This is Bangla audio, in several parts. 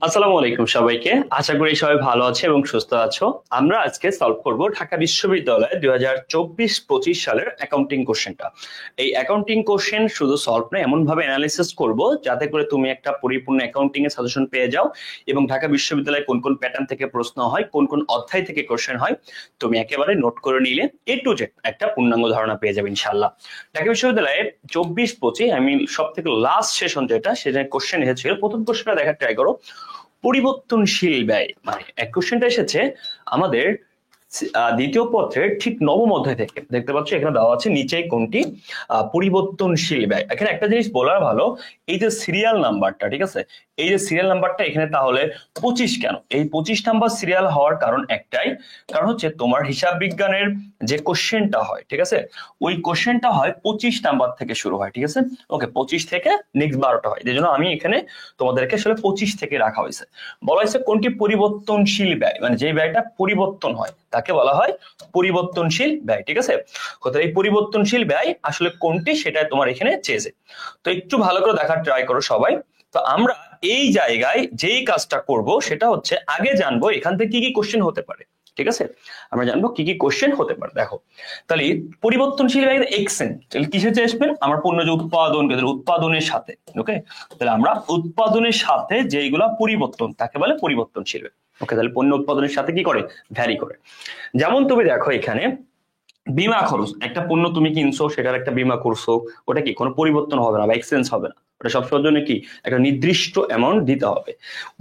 আসসালামু আলাইকুম সবাইকে। আশা করি সবাই ভালো আছে এবং সুস্থ আছো। আমরা আজকে সলভ করব ঢাকা বিশ্ববিদ্যালয়ে 2024-25 সালের অ্যাকাউন্টিং কোশ্চেনটা। এই অ্যাকাউন্টিং কোশ্চেন শুধু সলভ নয়, এমন ভাবে অ্যানালিসিস করব যাতে করে তুমি একটা পরিপূর্ণ অ্যাকাউন্টিং এর সাজেশন পেয়ে যাও এবং ঢাকা বিশ্ববিদ্যালয়ে কোন কোন প্যাটার্ন থেকে প্রশ্ন হয়, কোন কোন অধ্যায় থেকে কোশ্চেন হয়, তুমি একেবারে নোট করে নিলে এ টু জেড একটা পূর্ণাঙ্গ ধারণা পেয়ে যাবে ইনশাআল্লাহ। ঢাকা বিশ্ববিদ্যালয়ে 24-25 সব থেকে লাস্ট সেশন সেটা কোশ্চেন এসেছিল। প্রথম কোশ্চেনটা দেখার ট্রাই করো। পরিবর্তনশীল ব্যয়, মানে এক কোশ্চেনটা এসেছে আমাদের দ্বিতীয় পত্রের ঠিক নবম অধ্যায় থেকে। দেখতে পাচ্ছ এখানে দেওয়া আছে নিচে কোনটি পরিবর্তনশীল ব্যয়। এখানে একটা জিনিস বলার ভালো, এই যে সিরিয়াল নাম্বারটা, ঠিক আছে, এই যে সিরিয়াল নাম্বারটা এখানে তাহলে 25 কেন? এই 25 নাম্বার সিরিয়াল হওয়ার কারণ একটাই, কারণ হচ্ছে তোমার হিসাব বিজ্ঞানের যে কোশ্চেনটা হয়, ঠিক আছে, ওই কোশ্চেনটা হয় 25 নাম্বার থেকে শুরু হয়, ঠিক আছে। ওকে, 25 থেকে নেক্সট 12টা হয়, এই জন্য আমি এখানে তোমাদেরকে আসলে 25 থেকে রাখা হয়েছে। বলা হয়েছে কোনটি পরিবর্তনশীল ব্যয়, মানে যে ব্যয়টা পরিবর্তন হয় তাকে বলা হয় পরিবর্তনশীল ব্যয়, ঠিক আছে। কোথায় এই পরিবর্তনশীল ব্যয় আসলে কোনটি সেটা তোমার এখানে চেয়েছে। তো একটু ভালো করে দেখার ট্রাই করো সবাই। তো আমরা এই জায়গায় যেই কাজটা করব সেটা হচ্ছে আগে জানবো এখান থেকে কি কি কোশ্চেন হতে পারে, ঠিক আছে। আমরা জানবো কি কি কোশ্চেন হতে পারে। দেখো তাহলে পরিবর্তনশীল ব্যয় এক্সেন্ট, তাহলে কিসের চেয়ে আসবেন? আমার পণ্য যে উৎপাদন, উৎপাদনের সাথে, ওকে, তাহলে আমরা উৎপাদনের সাথে যেইগুলা পরিবর্তন তাকে বলে পরিবর্তনশীল ব্যয়। ওকে, তাহলে পণ্য উৎপাদনের সাথে কি করে? ভ্যারি করে। যেমন তুমি দেখো এখানে বীমা খরচ, একটা পণ্য তুমি কিনছো, সেটার একটা বীমা করছো, ওটা কি কোনো পরিবর্তন হবে না বা এক্সচেঞ্জ হবে না, ওটা সবসময়ের জন্য কি একটা নির্দিষ্ট অ্যামাউন্ট দিতে হবে।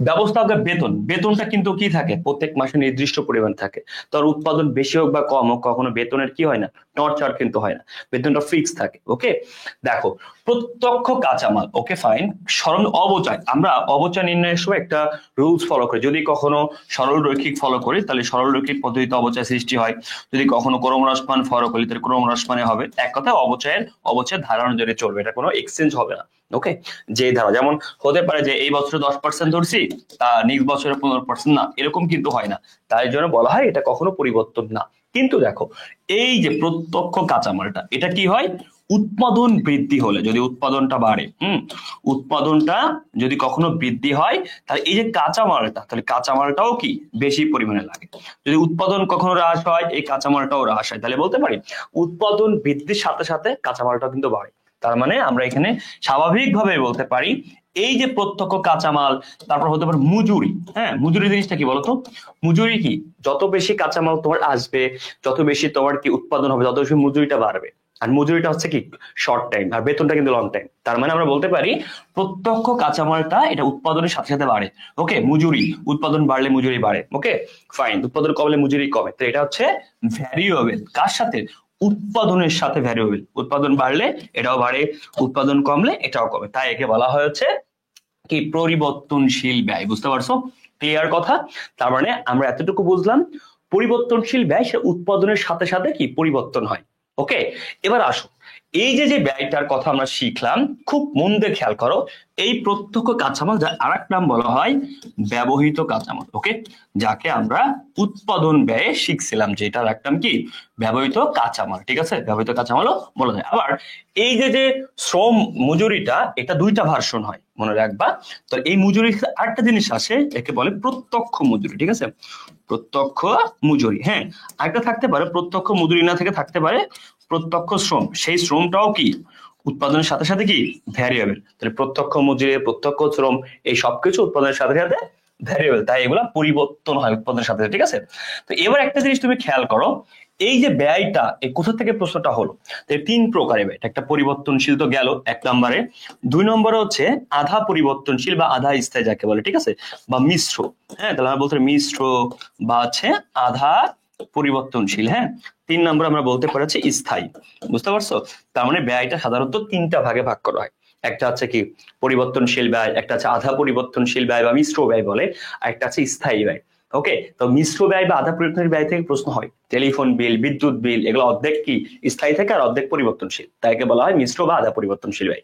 ব্যবস্থাপকের বেতন, বেতনটা কিন্তু কি থাকে? প্রত্যেক মাসে নির্দিষ্ট পরিমাণ থাকে। তোর উৎপাদন বেশি হোক বা কম হোক, কখনো বেতনের কি হয় না, টর্চার কিন্তু হয় না, বেতনটা ফিক্স থাকে। ওকে, দেখো প্রত্যক্ষ কাঁচামাল, ওকে ফাইন। সরল অবচয়, আমরা অবচয় নির্ণয়ের সময় একটা রুলস ফলো করি। যদি কখনো সরল রৈখিক ফলো করি তাহলে সরল রৈখিক পদ্ধতিতে অবচয় সৃষ্টি হয়, যদি কখনো ক্রমহ্রাসমান ফলো করি তাহলে ক্রমহ্রাসমানে হবে। এক কথায় অবচয়ের ধারা অনুযায়ী চলবে, এটা কোনো এক্সচেঞ্জ হবে না। ওকে, যে ধারা যেমন হতে পারে যে এই বছরে 10% ধরছি, তা নেক্সট বছরে 15% না, এরকম কিন্তু হয় না। তাই জন্য বলা হয় এটা কখনো পরিবর্তন না। কিন্তু দেখো এই যে প্রত্যক্ষ কাঁচামালটা, এটা কি হয়? উৎপাদন বৃদ্ধি হলে, যদি উৎপাদনটা বাড়ে, উৎপাদনটা যদি কখনো বৃদ্ধি হয়, তাহলে এই যে কাঁচামালটা, তাহলে কাঁচামালটাও কি বেশি পরিমাণে লাগে। যদি উৎপাদন কখনো হ্রাস হয়, এই কাঁচামালটাও হ্রাস হয়, তাহলে বলতে পারি উৎপাদন বৃদ্ধির সাথে সাথে কাঁচামালটাও কিন্তু বাড়ে। তার মানে আমরা এখানে স্বাভাবিকভাবে বলতে পারি এই যে প্রত্যক্ষ কাঁচামাল, তারপর হতে পারে মজুরি। হ্যাঁ, মজুরি জিনিসটা কি বলতো? মজুরি কি, যত বেশি কাঁচামাল তোমার আসবে, যত বেশি তোমার কি উৎপাদন হবে, তত বেশি মজুরিটা বাড়বে। আর মজুরিটা হচ্ছে কি শর্ট টাইম, আর বেতনটা কিন্তু লং টাইম। তার মানে আমরা বলতে পারি প্রত্যক্ষ কাঁচামালটা এটা উৎপাদনের সাথে সাথে বাড়ে। ওকে, মজুরি, উৎপাদন বাড়লে মজুরি বাড়ে। ওকে ফাইন, উৎপাদন কমলে মজুরি কমে। তো এটা হচ্ছে ভ্যারিয়েবল, কার সাথে? উৎপাদনের সাথে ভ্যারিয়েবল। উৎপাদন বাড়লে এটাও বাড়ে, উৎপাদন কমলে এটাও কমে, তাই একে বলা হয় হচ্ছে কি পরিবর্তনশীল ব্যয়। বুঝতে পারছো? ক্লিয়ার কথা? তার মানে আমরা এতটুকু বুঝলাম পরিবর্তনশীল ব্যয় সে উৎপাদনের সাথে সাথে কি পরিবর্তন হয়। ওকে, এবার আসো এই যে যে ব্যয়টার কথা আমরা শিখলাম, খুব মন দিয়ে খেয়াল করো। এই প্রত্যক্ষ কাঁচামাল, যার আরেক নাম বলা হয় ব্যবহৃত কাঁচামাল। ওকে, যাকে আমরা উৎপাদন ব্যয়ে শিখছিলাম, যেটার এক নাম কি ব্যবহৃত কাঁচামাল, ঠিক আছে, ব্যবহৃত কাঁচামালও বলা যায়। আবার এই যে যে শ্রম মজুরিটা, এটা দুইটা ভার্সন হয়, মনে রাখবা। তো এই মজুরি আরেকটা জিনিস আসে, একে বলে প্রত্যক্ষ মজুরি, ঠিক আছে, প্রত্যক্ষ মজুরি। হ্যাঁ, আরেকটা থাকতে পারে প্রত্যক্ষ মজুরি না থেকে থাকতে পারে প্রত্যক্ষ শ্রম, সেই শ্রমটাও কি উৎপাদনের সাথে সাথে কি ভ্যারিয়েবল। তাহলে প্রত্যক্ষ মজুরি, প্রত্যক্ষ শ্রম, এই সবকিছু উৎপাদনের সাথে সাথে ভ্যারিয়েবল, তাই এগুলা পরিবর্তন হয় উৎপাদনের সাথে, ঠিক আছে। তো এবার একটা জিনিস তুমি খেয়াল করো, এই যে ব্যয়টা, এই কোথা থেকে প্রশ্নটা হলো? তিন প্রকারের ব্যয়। একটা পরিবর্তনশীল তো গেল এক নম্বরে, দুই নম্বরে হচ্ছে আধা পরিবর্তনশীল বা আধা স্থায়ী যাকে বলে, ঠিক আছে, বা মিশ্র। হ্যাঁ, তাহলে আমরা বলতে মিশ্র বা হচ্ছে আধা পরিবর্তনশীল। হ্যাঁ, তিন নম্বর আমরা বলতে পারি হচ্ছে স্থায়ী। বুঝতে পারছো? তার মানে ব্যয়টা সাধারণত তিনটা ভাগে ভাগ করা হয়। একটা হচ্ছে কি পরিবর্তনশীল ব্যয়, একটা হচ্ছে আধা পরিবর্তনশীল ব্যয় বা মিশ্র ব্যয় বলে, আর একটা হচ্ছে স্থায়ী ব্যয়। ওকে, তো মিশ্র ব্যয় বা আধা পরিবর্তনশীল ব্যয় থেকে প্রশ্ন হয়। টেলিফোন বিল, বিদ্যুৎ বিল, এগুলো অর্ধেক কি স্থায়ী থাকে আর অর্ধেক পরিবর্তনশীল, তাইকে বলা হয় মিশ্র বা আধা পরিবর্তনশীল ব্যয়।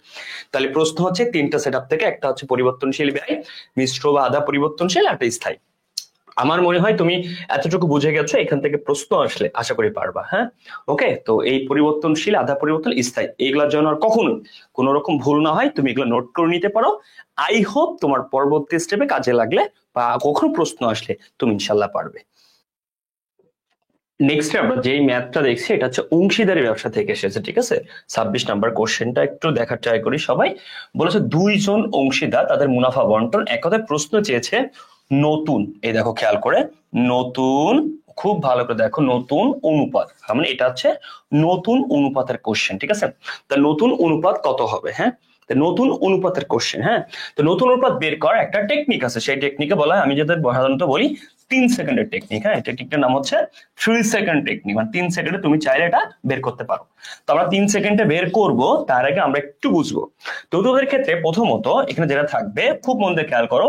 তাহলে প্রশ্ন হচ্ছে তিনটা সেট আপ থেকে, একটা হচ্ছে পরিবর্তনশীল ব্যয়, মিশ্র বা আধা পরিবর্তনশীল, আর একটা স্থায়ী। আমার মনে হয় তুমি এতটুকু বুঝে গেছো, এখান থেকে প্রশ্ন আসলে আশা করি পারবা। হ্যাঁ, ওকে। তো এই পরিবর্তনশীল, আধা পরিবর্তন, স্থায়ী, এগুলোর জন্য আর কখনো কোনো রকম ভুল না হয় তুমি এগুলো নোট করে নিতে পারো। আই হোপ তোমার পরবর্তী স্টেপে কাজে লাগলে বা কখনো প্রশ্ন আসলে তুমি ইনশাল্লাহ পারবে। নেক্সট আমরা যেই ম্যাথটা দেখছি এটা হচ্ছে অংশীদারি ব্যবসা থেকে এসেছে, ঠিক আছে। 26 নাম্বার কোশ্চেনটা একটু দেখার ট্রাই করি সবাই। বলেছে দুইজন অংশীদার তাদের মুনাফা বন্টন, এক কথায় প্রশ্ন চেয়েছে নতুন, এই দেখো খেয়াল করে, নতুন, খুব ভালো করে দেখো, নতুন অনুপাত, মানে এটা হচ্ছে নতুন অনুপাতের কোশ্চেন, ঠিক আছে। তা নতুন অনুপাত কত হবে? হ্যাঁ, নতুন অনুপাতের কোশ্চেন। হ্যাঁ, তো নতুন অনুপাত বের করার একটা টেকনিক আছে, সেই টেকনিকে বলা হয়, আমি যাদের সাধারণত বলি 3 সেকেন্ডের টেকনিক। হ্যাঁ, টেকনিকটার নাম হচ্ছে 3 সেকেন্ড টেকনিক, মানে 3 সেকেন্ডে তুমি চাইলে এটা বের করতে পারো। তো আমরা 3 সেকেন্ডে বের করব, তার আগে আমরা একটু বুঝবো। তো তোদের ক্ষেত্রে প্রথমত এখানে যেটা থাকবে, খুব মন দিয়ে খেয়াল করো,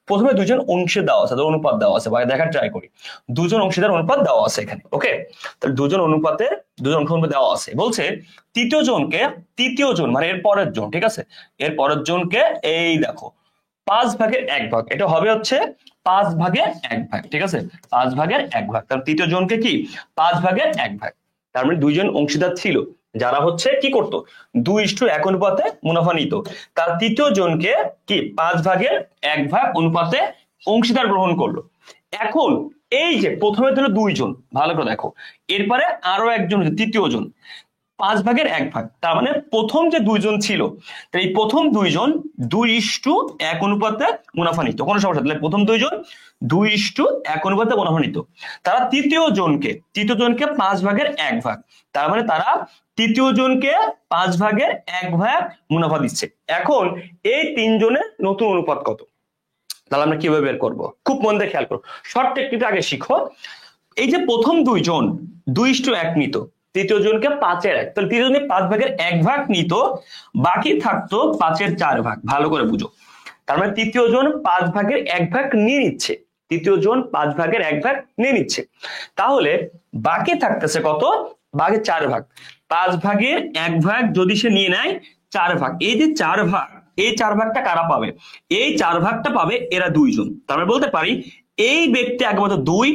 প্রথমে দুজন অংশে দেওয়া আছে, অনুপাত দেওয়া আছে, বা দেখার ট্রাই করি, দুজন অংশীদার অনুপাত দেওয়া আছে এখানে। ওকে, তাহলে দুজন অনুপাতে দুজন অংশ অনুপাত দেওয়া আছে, বলছে তৃতীয় জনকে, তৃতীয় জন মানে এর পরের জন, ঠিক আছে, এর পরের জনকে এই দেখো 5/1 এটা হবে হচ্ছে 5/1, ঠিক আছে, 5/1। তার তৃতীয় জনকে কি 5/1। তার মানে দুইজন অংশীদার ছিল যারা হচ্ছে কি করতো, 2:1 অনুপাতে মুনাফা নিত। তার তৃতীয় জনকে কি 5/1 অনুপাতে অংশীদার গ্রহণ করলো। এখন এই যে প্রথমে ধরো দুইজন, ভালো করে দেখো, এরপরে আরো একজন, তৃতীয় জন, 5/1, তার মানে প্রথম যে দুইজন ছিল, এই প্রথম দুইজন 2:1 অনুপাতে মুনাফা নিত, কোনো সমস্যা, তাহলে প্রথম দুইজন 2:1 অনুপাতে মুনাফা নিত। তারা তৃতীয় জনকে 5/1, তার মানে তারা তৃতীয় জনকে 5/1 মুনাফা দিচ্ছে। এখন এই তিনজনের নতুন অনুপাত কত, তাহলে আমরা কিভাবে বের করবো? খুব মন দিয়ে খেয়াল করো, শর্ট টেকনিকটা আগে শিখো। এই যে প্রথম দুইজন 2:1 নিত, তৃতীয় জনকে 5/1, তাহলে তৃতীয় জনকে 5/1 নিত, বাকি থাকতো 5/4। ভালো করে বুঝো, তার মানে তৃতীয় জন 5/1 নিয়ে নিচ্ছে, তৃতীয় জন 5/1 নিয়ে নিচ্ছে, তাহলে বাকি থাকতেছে কত, বাকি 4 ভাগ। 5/1 যদি সে নিয়ে নেয় 4 ভাগ, এই যে 4 ভাগ, এই 4 ভাগটা কারা পাবে? এই 4 ভাগটা পাবে এরা দুইজন। তার মানে বলতে পারি এই ব্যক্তি আগে মতো 2,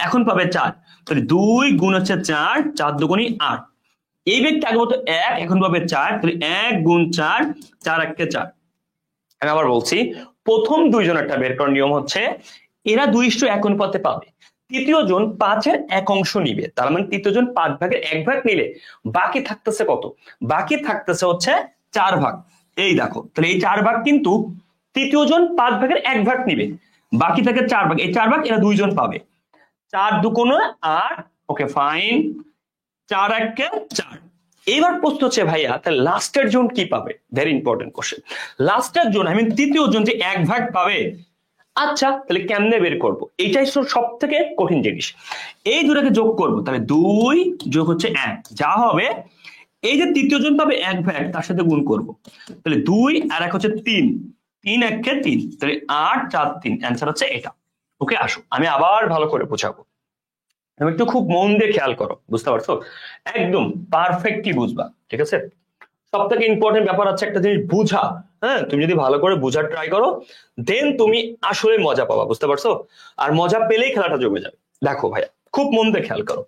এখন পাবে 4, তাহলে 2 গুণ হচ্ছে 4, 4 দুগুণী 8। এই ব্যক্তি আগে মতো 1, এখন পাবে 4, তাহলে 1 গুণ 4, 4 × 4। আমি আবার বলছি, প্রথম দুইজনেরটা বের করার নিয়ম হচ্ছে এরা 2:1 অনুপাতে পাবে, তৃতীয় জন 5/1 নিবে, তার মানে তৃতীয় জন 5/1 নিলে বাকি থাকতেছে কত, বাকি থাকতেছে হচ্ছে 4 ভাগ। এই দেখো, তাহলে এই 4 ভাগ কিন্তু তৃতীয় জন 5/1 নিবে, বাকি থাকে 4 ভাগ, এই 4 ভাগ এরা দুইজন পাবে, 4 দুগুণে 8। Okay fine, 4 × 4। এবার প্রশ্ন হচ্ছে ভাইয়া তাহলে লাস্টের জন কি পাবে? Very important question. লাস্টের জন, আমি তৃতীয় জন যে 1 ভাগ পাবে, আচ্ছা তাহলে কেমনে বের করব? এইটাই সব থেকে কঠিন জিনিস। এই দুটাকে যোগ করব, তাহলে 2 যোগ হচ্ছে 1 যা হবে, এই যে তৃতীয় জন পাবে 1/, তার সাথে গুণ করব, তাহলে 2 আর 1 হচ্ছে 3, 3 1 × 3, তাহলে 8 4 3, অ্যান্সার হচ্ছে এটা। ওকে, আসো আমি আবার ভালো করে বোঝাবো, তুমি একটু খুব মন দিয়ে খেয়াল করো, বুঝতে পারছো? একদম পারফেক্টলি বুঝবা, ঠিক আছে। সব থেকে ইম্পর্টেন্ট ব্যাপার আছে একটা জিনিস বুঝা। হ্যাঁ, তুমি যদি ভালো করে বোঝার ট্রাই করো, দেন তুমি আসলে মজা পাবা, বুঝতে পারছো? আর মজা পেলেই খেলাটা জমে যাবে। দেখো ভাইয়া, খুব মন দিয়ে খেয়াল করো,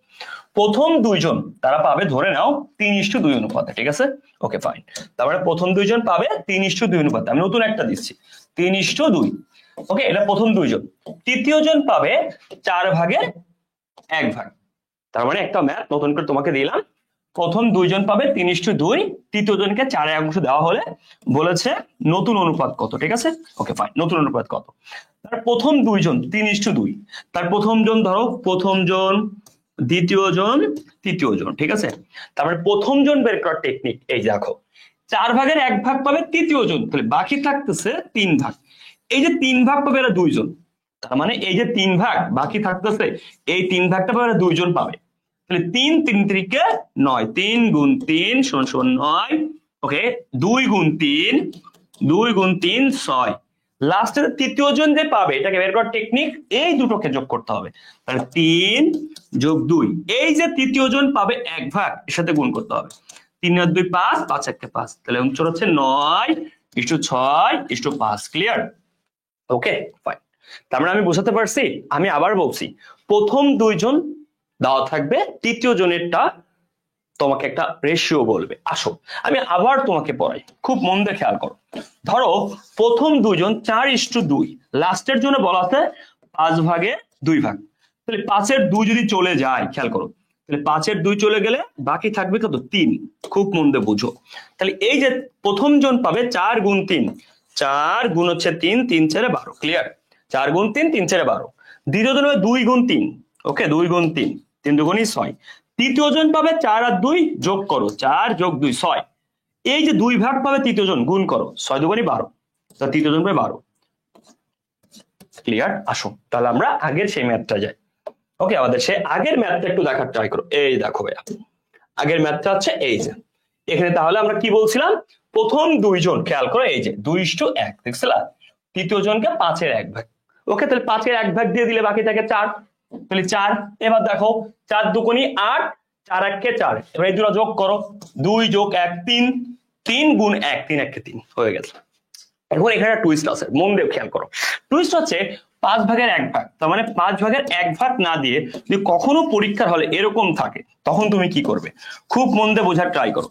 প্রথম দুইজন তারা পাবে ধরে নাও 3:2 অনুপাতে, ঠিক আছে। ওকে ফাইন, তারপরে প্রথম দুইজন পাবে 3:2 অনুপাতে, আমি নতুন একটা দিচ্ছি 3:2। ওকে, এটা প্রথম দুইজন। তৃতীয় জন পাবে 4/1। তার মানে একটা ম্যাথ নতুন করে তোমাকে দিলাম, প্রথম দুইজন পাবে 3:2, তৃতীয় জনকে 4/1 দেওয়া হলে বলেছে নতুন অনুপাত কত, ঠিক আছে। ওকে ফাইন, নতুন অনুপাত কত, তার প্রথম দুইজন 3:2, তার প্রথম জন ধরো, প্রথম জন, দ্বিতীয় জন, তৃতীয় জন, ঠিক আছে। তারপরে প্রথম জন বের করার টেকনিক, এই দেখো 4/1 পাবে তৃতীয় জন, তাহলে বাকি থাকতেছে 3 ভাগ, এই যে 3 ভাগ পাবে এরা দুইজন, তার মানে এই যে 3 ভাগ বাকি থাকতেছে, এই 3 ভাগটা পাবে এরা দুইজন পাবে, তাহলে 3 3 × 9, 3 গুণ 3 = 9। ওকে, 2 গুণ 3, 2 গুণ 3 6। লাস্টে তৃতীয় জন যে পাবে, এটাকে বের করার টেকনিক, এই দুটোকে যোগ করতে হবে, তাহলে 3 যোগ 2, এই যে তৃতীয় জন পাবে 1/, এর সাথে গুণ করতে হবে, 3 আর 2 5, 5 1 5, তাহলে উত্তর হচ্ছে 9:6:5। ক্লিয়ার? ওকে ফাইন, তার মানে আমি বোঝাতে পারছি? আমি আবার বলছি, প্রথম দুইজন দেওয়া থাকবে, তৃতীয় জনেরটা তোমাকে একটা রেশিও বলবে। আসো আমি আবার তোমাকে পড়াই, খুব মন দিয়ে খেয়াল করো। ধরো প্রথম দুইজন 4:2, লাস্টের জন্য বলা আছে 5/2 তাহলে 5/2 যদি চলে যায়, খেয়াল করো, তাহলে 5/2 চলে গেলে বাকি থাকবে কত? 3। খুব মন দিয়ে বুঝো। তাহলে এই যে প্রথম জন পাবে 4 গুণ 3, 4 গুণ হচ্ছে 3, 3 4 12, ক্লিয়ার? 4 গুণ 3, 3 4 12। দ্বিতীয় জন হবে 2 গুণ 3, ওকে, 2 গুণ 3, 3 দুগুণই 6। তৃতীয় জন পাবে 4 আর 2 যোগ করো, 4 যোগ 2 6। এই যে 2 ভাগ পাবে তৃতীয় জন, গুণ করো, 6 দুগুণই 12, তা তৃতীয় জন পাবে 12। ক্লিয়ার? আসো তাহলে আমরা আগের সেই ম্যাথটা যাই। ওকে, আমাদের সেই আগের ম্যাথটা একটু দেখার ট্রাই করো। এই দেখো ভাইয়া, আগের ম্যাথটা হচ্ছে এই যে এখানে। তাহলে আমরা কি বলছিলাম? প্রথম দুইজন, খেয়াল করো, এই যে 2:1 দেখছিলা, তৃতীয় জনকে 5/1। ওকে, তাহলে 5/1 দিয়ে দিলে বাকি থাকে 4, তাহলে 4। এবার দেখো 4 দুগুণী 8, 4 1 4। এবার এই দুটো যোগ করো, 2 যোগ 1 3, 3 গুণ 1 3 1 3 হয়ে গেছে। এখন এখানে টুইস্ট আছে, মন দিয়ে খেয়াল করো। টুইস্ট হচ্ছে 5/1, তার মানে 5/1 না দিয়ে যদি কখনো পরীক্ষার হলে এরকম থাকে, তখন তুমি কি করবে? খুব মন দিয়ে বোঝার ট্রাই করো।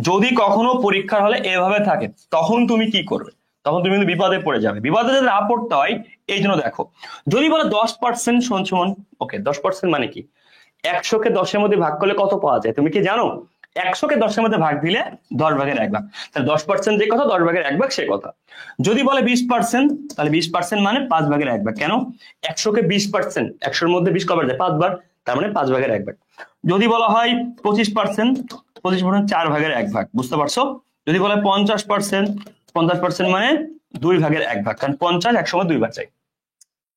যদি কখনো পরীক্ষার হলে এভাবে থাকে, তখন তুমি কি করবে? তখন তুমি কিন্তু বিপদে পড়ে যাবে। বিপদে যদি না পড়তে হয়, এই জন্য দেখো, যদি বলে 10% সমান, ওকে, 10% মানে কি? 100কে 10-এর মধ্যে ভাগ করলে কত পাওয়া যায় তুমি কি জানো? 100কে 10-এর মধ্যে ভাগ দিলে 10/1 তাহলে 10% যে কথা, 10/1 সে কথা। যদি বলে 20%, তাহলে 20% মানে 5/1। কেন? 100কে 20%, 100-এর মধ্যে 20 কবার যায়? 5 বার, তার মানে 5/1। যদি বলা হয় 25%, 25% 4/1, বুঝতে পারছো? যদি বলে 50%, 50% মানে 2/1, কারণ 50 100 মধ্যে 2 বার চাই।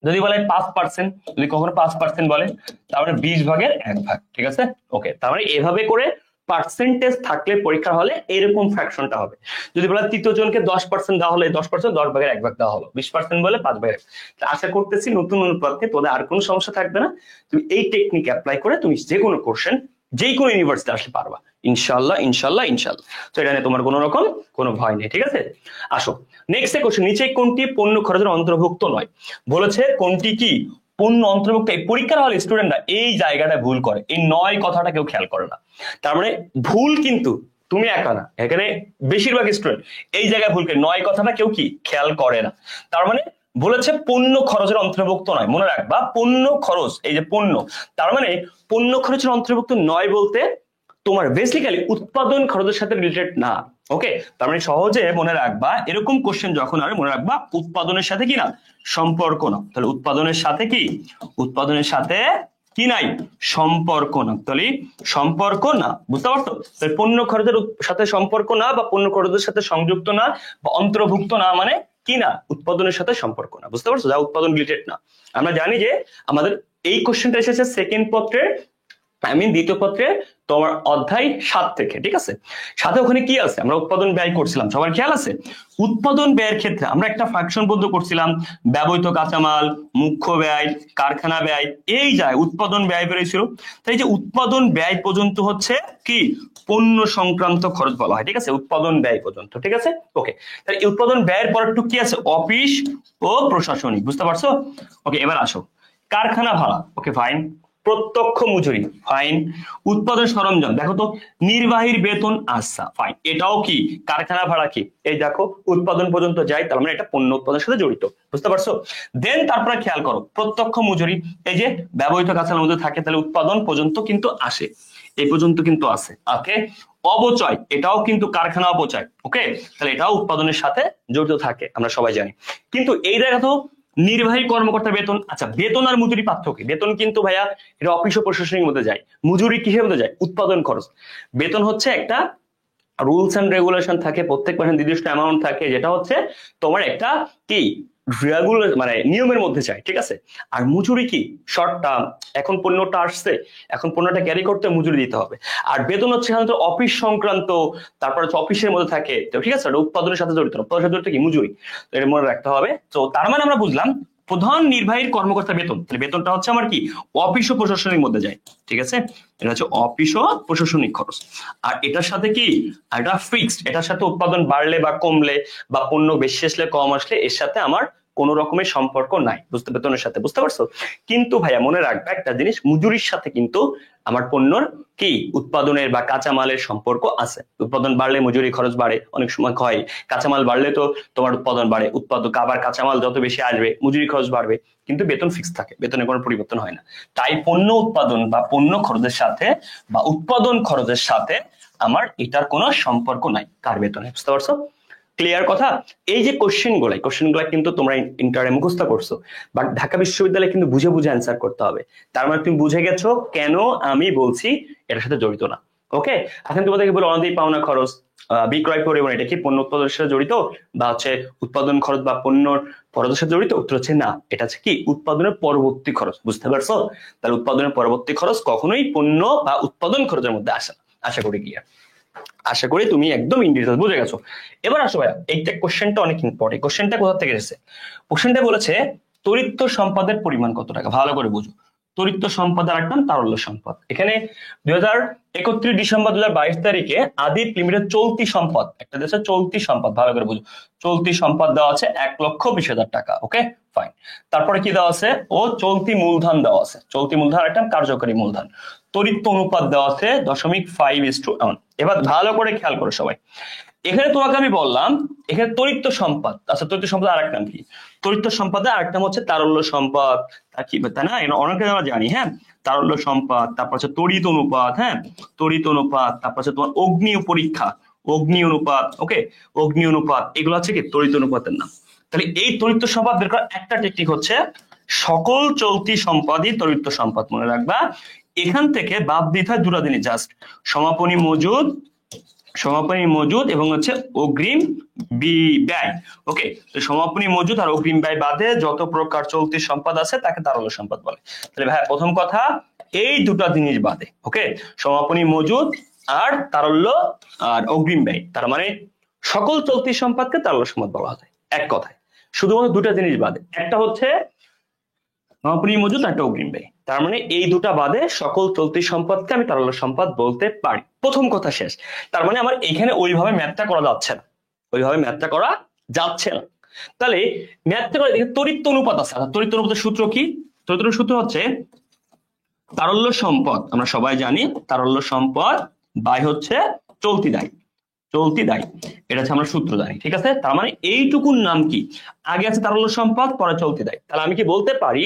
যদি বলে 5%, যদি কখনো 5% বলে, তাহলে 20/1, ঠিক আছে? ওকে, তার মানে এভাবে করে পার্সেন্টেজ থাকলে পরীক্ষা হলে এরকম ফ্র্যাকশনটা হবে। যদি বলে তৃতীয় জনকে 10% দেওয়া হলে 10%, 10/1 দেওয়া হলো, 20% বলে 5/1। আশা করতেছি নতুন অনুপাতে তোদের আর কোনো সমস্যা থাকবে না। তুমি এই টেকনিক অ্যাপ্লাই করে তুমি যে কোনো কোশ্চেন যে কোনো ইউনিভার্সিটি আসলে পারবা, ইনশাল্লাহ ইনশাল্লাহ ইনশাল্লাহ। তো এটা নিয়ে তোমার কোনো রকম কোনো ভয় নেই, ঠিক আছে? আসো নেক্সট কোশ্চেন, নিচে কোনটি পণ্য খরচের অন্তর্ভুক্ত নয়? বলেছে কোনটি কি পণ্য অন্তর্ভুক্ত। এই পরীক্ষার হলে স্টুডেন্টরা এই জায়গাটা ভুল করে, এই নয় কথাটা কেউ খেয়াল করে না। তার মানে ভুল কিন্তু তুমি একা না, এখানে বেশিরভাগ স্টুডেন্ট এই জায়গায় ভুল করে, নয় কথাটা কেউ কি খেয়াল করে না। তার মানে বলেছে পণ্য খরচের অন্তর্ভুক্ত নয়, মনে রাখবা পণ্য খরচ, এই যে পণ্য, তার মানে পণ্য খরচের অন্তর্ভুক্ত নয় বলতে তোমার বেসিক্যালি উৎপাদন খরচের সাথে রিলেটেড না। ওকে, তার মানে সহজে মনে রাখবা, এরকম কোশ্চেন যখন হবে মনে রাখবা উৎপাদনের সাথে কি না সম্পর্ক না। তাহলে উৎপাদনের সাথে কি, উৎপাদনের সাথে কি নাই সম্পর্ক না, তাহলে সম্পর্ক না, বুঝতে পারছো? তাহলে পণ্য খরচের সাথে সম্পর্ক না, বা পণ্য খরচের সাথে সংযুক্ত না বা অন্তর্ভুক্ত না, মানে কি না উৎপাদনের সাথে সম্পর্ক না, বুঝতে পারছো? যা উৎপাদন রিলেটেড না। আমরা জানি যে আমাদের এই কোশ্চেনটা এসেছে সেকেন্ড পত্রের, দ্বিতীয় পত্রে তোমার অধ্যায় 7 থেকে, ঠিক আছে? সাথে ওখানে কি আছে, আমরা উৎপাদন ব্যয় করছিলাম, সবার খেয়াল আছে? উৎপাদন ব্যয়ের ক্ষেত্রে আমরা একটা ফ্র্যাকশন বদ্ধ করছিলাম, ব্যবহৃত কাঁচামাল, মুখ্য ব্যয়, কারখানা ব্যয়, এই যায় উৎপাদন ব্যয় বেরিয়েছিল। তাই যে উৎপাদন ব্যয় পর্যন্ত হচ্ছে কি পণ্য সংক্রান্ত খরচ বলা হয়, ঠিক আছে? উৎপাদন ব্যয় পর্যন্ত, ঠিক আছে? ওকে, তাহলে উৎপাদন ব্যয়ের পরেরটু কি আছে? অফিস ও প্রশাসনিক, বুঝতে পারছো? ওকে, এবার আসো কারখানা ভাড়া, ওকে ফাইন, প্রত্যক্ষ মজুরি ফাইন, উৎপাদন সরঞ্জাম, দেখো তো নির্বাহীর বেতন, আচ্ছা ফাইন, এটাও কি কারখানা ভাড়া, কি এই দেখো উৎপাদন পর্যন্ত যায়, তার মানে এটা পণ্য উৎপাদনের সাথে জড়িত, বুঝতে পারছো? দেন তারপরে খেয়াল করো প্রত্যক্ষ মজুরি, এই যে ব্যবহৃত কাঁচামালের মধ্যে থাকে, তাহলে উৎপাদন পর্যন্ত কিন্তু আসে, এই পর্যন্ত কিন্তু আছে। ওকে, অবচয়, এটাও কিন্তু কারখানা অপচয়, ওকে, তাহলে এটাও উৎপাদনের সাথে জড়িত থাকে, আমরা সবাই জানি। কিন্তু এই জায়গা তো নির্বাহী কর্মকর্তার বেতন, আচ্ছা বেতন আর মজুরি পার্থক্য, বেতন কিন্তু ভাইয়া এটা অফিস ও প্রশাসনের মধ্যে যায়, মজুরি কিসের মধ্যে যায়? উৎপাদন খরচ। বেতন হচ্ছে একটা রুলস এন্ড রেগুলেশন থাকে, প্রত্যেক মাসে নির্দিষ্ট অ্যামাউন্ট থাকে, যেটা হচ্ছে তোমার একটা কি রেগুলার মানে নিয়মের মধ্যে চাই, ঠিক আছে? আর মজুরি কি শর্ট টার্ম, এখন পণ্যটা আসছে, এখন পণ্যটা ক্যারি করতে মজুরি দিতে হবে। আর বেতন হচ্ছে সাধারণত অফিস সংক্রান্ত, তারপর হচ্ছে অফিসের মধ্যে থাকে, তো ঠিক আছে, উৎপাদনের সাথে জড়িত, উৎপাদনের সাথে জড়িত কি মজুরি, তো এটা মনে রাখতে হবে। তো তার মানে আমরা বুঝলাম প্রধান নির্বাহীর কর্মকর্তা বেতন, তাহলে বেতনটা হচ্ছে আমার কি অফিস ও প্রশাসনের মধ্যে যায়, ঠিক আছে? এটা হচ্ছে অফিস ও প্রশাসনিক খরচ। আর এটার সাথে কি, এটা ফিক্সড, এটার সাথে উৎপাদন বাড়লে বা কমলে বা পণ্য বেশি আসলে কম আসলে এর সাথে আমার কোনো রকমের সম্পর্ক নাই বেতনের সাথে, বুঝতে পারছো? কিন্তু ভাইয়া মনে রাখবে একটা জিনিস, মজুরির সাথে কিন্তু আমার পণ্যর কি উৎপাদনের বা কাঁচামালের সম্পর্ক আছে। উৎপাদন বাড়লে মজুরি খরচ বাড়ে, অনেক সময় হয়। কাঁচামাল বাড়লে তো তোমার উৎপাদন বাড়ে, আবার কাঁচামাল যত বেশি আসবে মজুরি খরচ বাড়বে, কিন্তু বেতন ফিক্স থাকে, বেতনে কোনো পরিবর্তন হয় না। তাই পণ্য উৎপাদন বা পণ্য খরচের সাথে বা উৎপাদন খরচের সাথে আমার এটার কোনো সম্পর্ক নাই কার বেতনে, বুঝতে পারছো? ক্লিয়ার কথা? এই যে কোশ্চেনগুলো কিন্তু তোমরা ইন্টারে মুখস্থ করছো, বাট ঢাকা বিশ্ববিদ্যালয়ে কিন্তু বুঝে বুঝে অ্যান্সার করতে হবে। তার মানে তুমি বুঝে গেছো কেন আমি বলছি এটার সাথে জড়িত না। ওকে, এখন তোমাদেরকে বলো অনদি পাওনা খরচ, বিক্রয় পরিবহন, এটা কি পণ্য উৎপাদনের সাথে জড়িত বা হচ্ছে উৎপাদন খরচ বা পণ্যর খরচের সাথে জড়িত? উত্তর হচ্ছে না, এটা হচ্ছে কি উৎপাদনের পরবর্তী খরচ, বুঝতে পারছো? তাহলে উৎপাদনের পরবর্তী খরচ কখনোই পণ্য বা উৎপাদন খরচের মধ্যে আসে না। আশা করি ক্লিয়ার, আশা করি তুমি একদম ইন ডিটেইলস বুঝে গেছো। এবার আসো ভাইয়া, এইটা কোশ্চেনটা অনেক ইম্পর্টেন্ট। কোশ্চেনটা কোথা থেকে এসেছে? কোশ্চেনটা বলেছে তড়িৎ সম্পদের পরিমাণ কত টাকা। ভালো করে বুঝো, তড়িৎ সম্পদ আর একটা তারল্য সম্পদ। এখানে 31 ডিসেম্বর 2022 তারিখে আদিত লিমিটেড চলতি সম্পদ, একটা দেশের চলতি সম্পদ, ভালো করে বুঝো, চলতি সম্পদ দেওয়া আছে 1,20,000 টাকা। Okay fine. তারপরে কি দেওয়া আছে? ও চলতি মূলধন দেওয়া আছে, চলতি মূলধন একটা কার্যকরী মূলধন। তড়িৎ অনুপাত দেওয়া আছে 0.5:1। এবার ভালো করে খেয়াল করো সবাই, এখানে তোমাকে আমি বললাম এখানে তড়িৎ সম্পদ, আচ্ছা তড়িৎ সম্পদ আরেক নাম কি? তড়িৎ সম্পদের আরেক নাম হচ্ছে তারল্য সম্পদ, কি তাই না? অনেকে আমরা জানি, হ্যাঁ, তারল্য সম্পদ, তারপর হচ্ছে তড়িৎ অনুপাত, হ্যাঁ, তড়িৎ অনুপাত, তারপর হচ্ছে তোমার অগ্নি পরীক্ষা, অগ্নি অনুপাত, ওকে, অগ্নি অনুপাত, এগুলো হচ্ছে কি তড়িৎ অনুপাতের নাম। তাহলে এই তড়িৎ সম্পদ বের করার একটা টেকনিক হচ্ছে সকল চলতি সম্পদই তড়িৎ সম্পদ, মনে রাখবা। এখান থেকে বাদ দিতে হয় দুটো জিনিস জাস্ট, সমাপনী মজুদ এবং হচ্ছে অগ্রিম ব্যয়। ওকে, তো সমাপনী মজুদ আর অগ্রিম ব্যয় বাদে যত প্রকার চলতি সম্পদ আছে তাকে তারল্য সম্পদ বলে। তাহলে ভাই প্রথম কথা এই দুটো জিনিস বাদে, ওকে, সমাপনী মজুদ আর তারল্য আর অগ্রিম ব্যয়, তার মানে সকল চলতি সম্পদকে তারল্য সম্পদ বলা হয় এক কথায়, শুধুমাত্র দুটো জিনিস বাদে, একটা হচ্ছে সমাপনী মজুদ আর একটা অগ্রিম ব্যয়। তার মানে এই দুটা বাদে সকল চলতি সম্পদকে আমি তারল্য সম্পদ বলতে পারি। প্রথম কথা শেষ। তার মানে আমার এখানে ওইভাবে ম্যাথটা করা যাচ্ছে না, তাহলে ম্যাথটা করে দেখি তড়িৎ অনুপাত আছে। তড়িৎ অনুপাতের সূত্র কি? তড়িৎ সূত্র হচ্ছে তারল্য সম্পদ, আমরা সবাই জানি তারল্য সম্পদ বাই হচ্ছে চলতি দায়, এটা হচ্ছে আমরা সূত্র জানি, ঠিক আছে? তার মানে এইটুকুর নাম কি? আগে আছে তারল্য সম্পদ, পরে চলতি দায়। তাহলে আমি কি বলতে পারি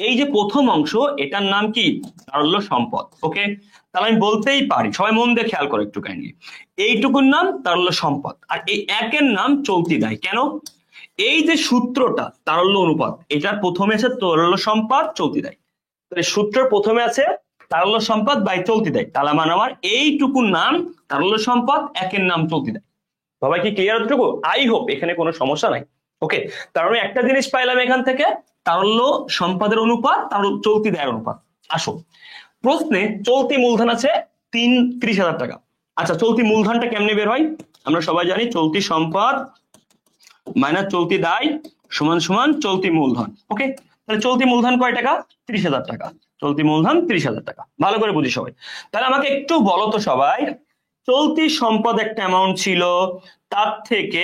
এই যে প্রথম অংশ এটার নাম কি? তারল্য সম্পদ। ওকে, তাহলে আমি বলতেই পারি, সবাই মন দিয়ে খেয়াল করো একটু কাইন্ডলি, এইটুকুর নাম তারল্য সম্পদ আর এই একের নাম চলতি দায়। কেন? এই যে সূত্রটা তারল্য অনুপাত, এটার প্রথমে আছে তারল্য সম্পদ চলতি দায়, তাহলে সূত্রের প্রথমে আছে তারল্য সম্পদ বাই চলতি দায়, তাহলে মানে আমার এইটুকুর নাম তারল্য সম্পদ, একের নাম চলতি দায়। সবাই কি ক্লিয়ার হতটুকু? আই হোপ এখানে কোনো সমস্যা নাই। ওকে, তার মানে একটা জিনিস পাইলাম এখান থেকে, তারল্য সম্পদের অনুপাত, চলতি দায়ের অনুপাত। আসো প্রশ্নে চলতি মূলধন আছে 30,000 টাকা। আচ্ছা চলতি মূলধনটা কেমনে বের হয়? আমরা সবাই জানি চলতি সম্পদ মাইনাস চলতি দায় সমান সমান চলতি মূলধন। ওকে, তাহলে চলতি মূলধন কয় টাকা? 30,000 টাকা। চলতি মূলধন 30,000 টাকা। ভালো করে বুঝি সবাই। তাহলে আমাকে একটু বলো তো সবাই, চলতি সম্পদ একটা অ্যামাউন্ট ছিল, তার থেকে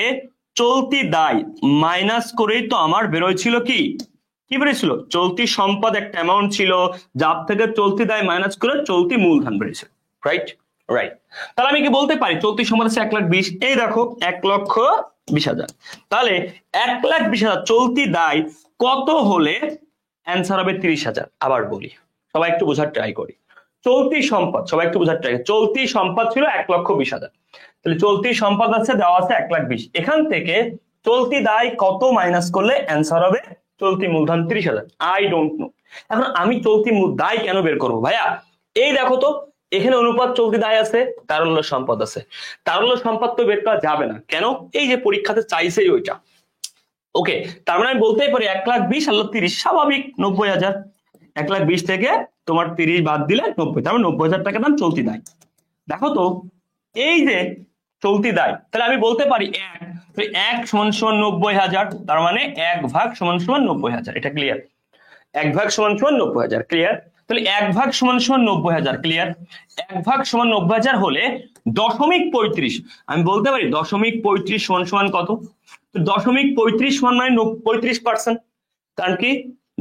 চলতি দায় মাইনাস করেই তো আমার বেরোয়ছিল কি বেরিয়েছিল? চলতি সম্পদ একটা অ্যামাউন্ট ছিল, যার থেকে চলতি দায় মাইনাস করে চলতি মূলধন বেরিয়েছে, রাইট? তাহলে আমি কি বলতে পারি চলতি সম্পদ আছে 1,20,000, এই দেখো 1,20,000, তাহলে 1,20,000 চলতি দায় কত হলে অ্যান্সার হবে 30,000। আবার বলি, সবাই একটু বোঝার ট্রাই করি, চলতি সম্পদ, সবাই একটু বোঝার ট্রাই, চলতি সম্পদ ছিল 1,20,000, তাহলে চলতি সম্পদ আছে দেওয়া আছে 1,20,000, এখান থেকে চলতি দায় কত মাইনাস করলে অ্যান্সার হবে চলতি মূলধন 30,000? I don't know. এখন আমি চলতি দায় কেন বের করবো ভাইয়া? এই দেখো তো এখানে অনুপাত চলতি দায় আছে, তারল্য সম্পদ আছে, তারল্য সম্পদ তো বের করা যাবে না। কেন? এই যে পরীক্ষাতে চাইছেই ওইটা। ওকে, তার মানে আমি বলতেই পারি 1,20,000 আর 30 স্বাভাবিক 90,000, 1,20,000 থেকে তোমার 30 বাদ দিলে 90, তার মানে 90,000 টাকা দাম চলতি দায়। দেখো তো এই যে চলতি দায়, তাহলে আমি বলতে পারি 1 সমান সমান 90,000, তার মানে 1 ভাগ সমান সমান 90,000। এটা ক্লিয়ার? 1 ভাগ সমান সমান 90,000, ক্লিয়ার? তাহলে 1 ভাগ সমান সমান 90,000, ক্লিয়ার? 1 ভাগ সমান 90,000 হলে 0.35, আমি বলতে পারি 0.35 সমান সমান কত? .35 মান মানে 35%, কারণ কি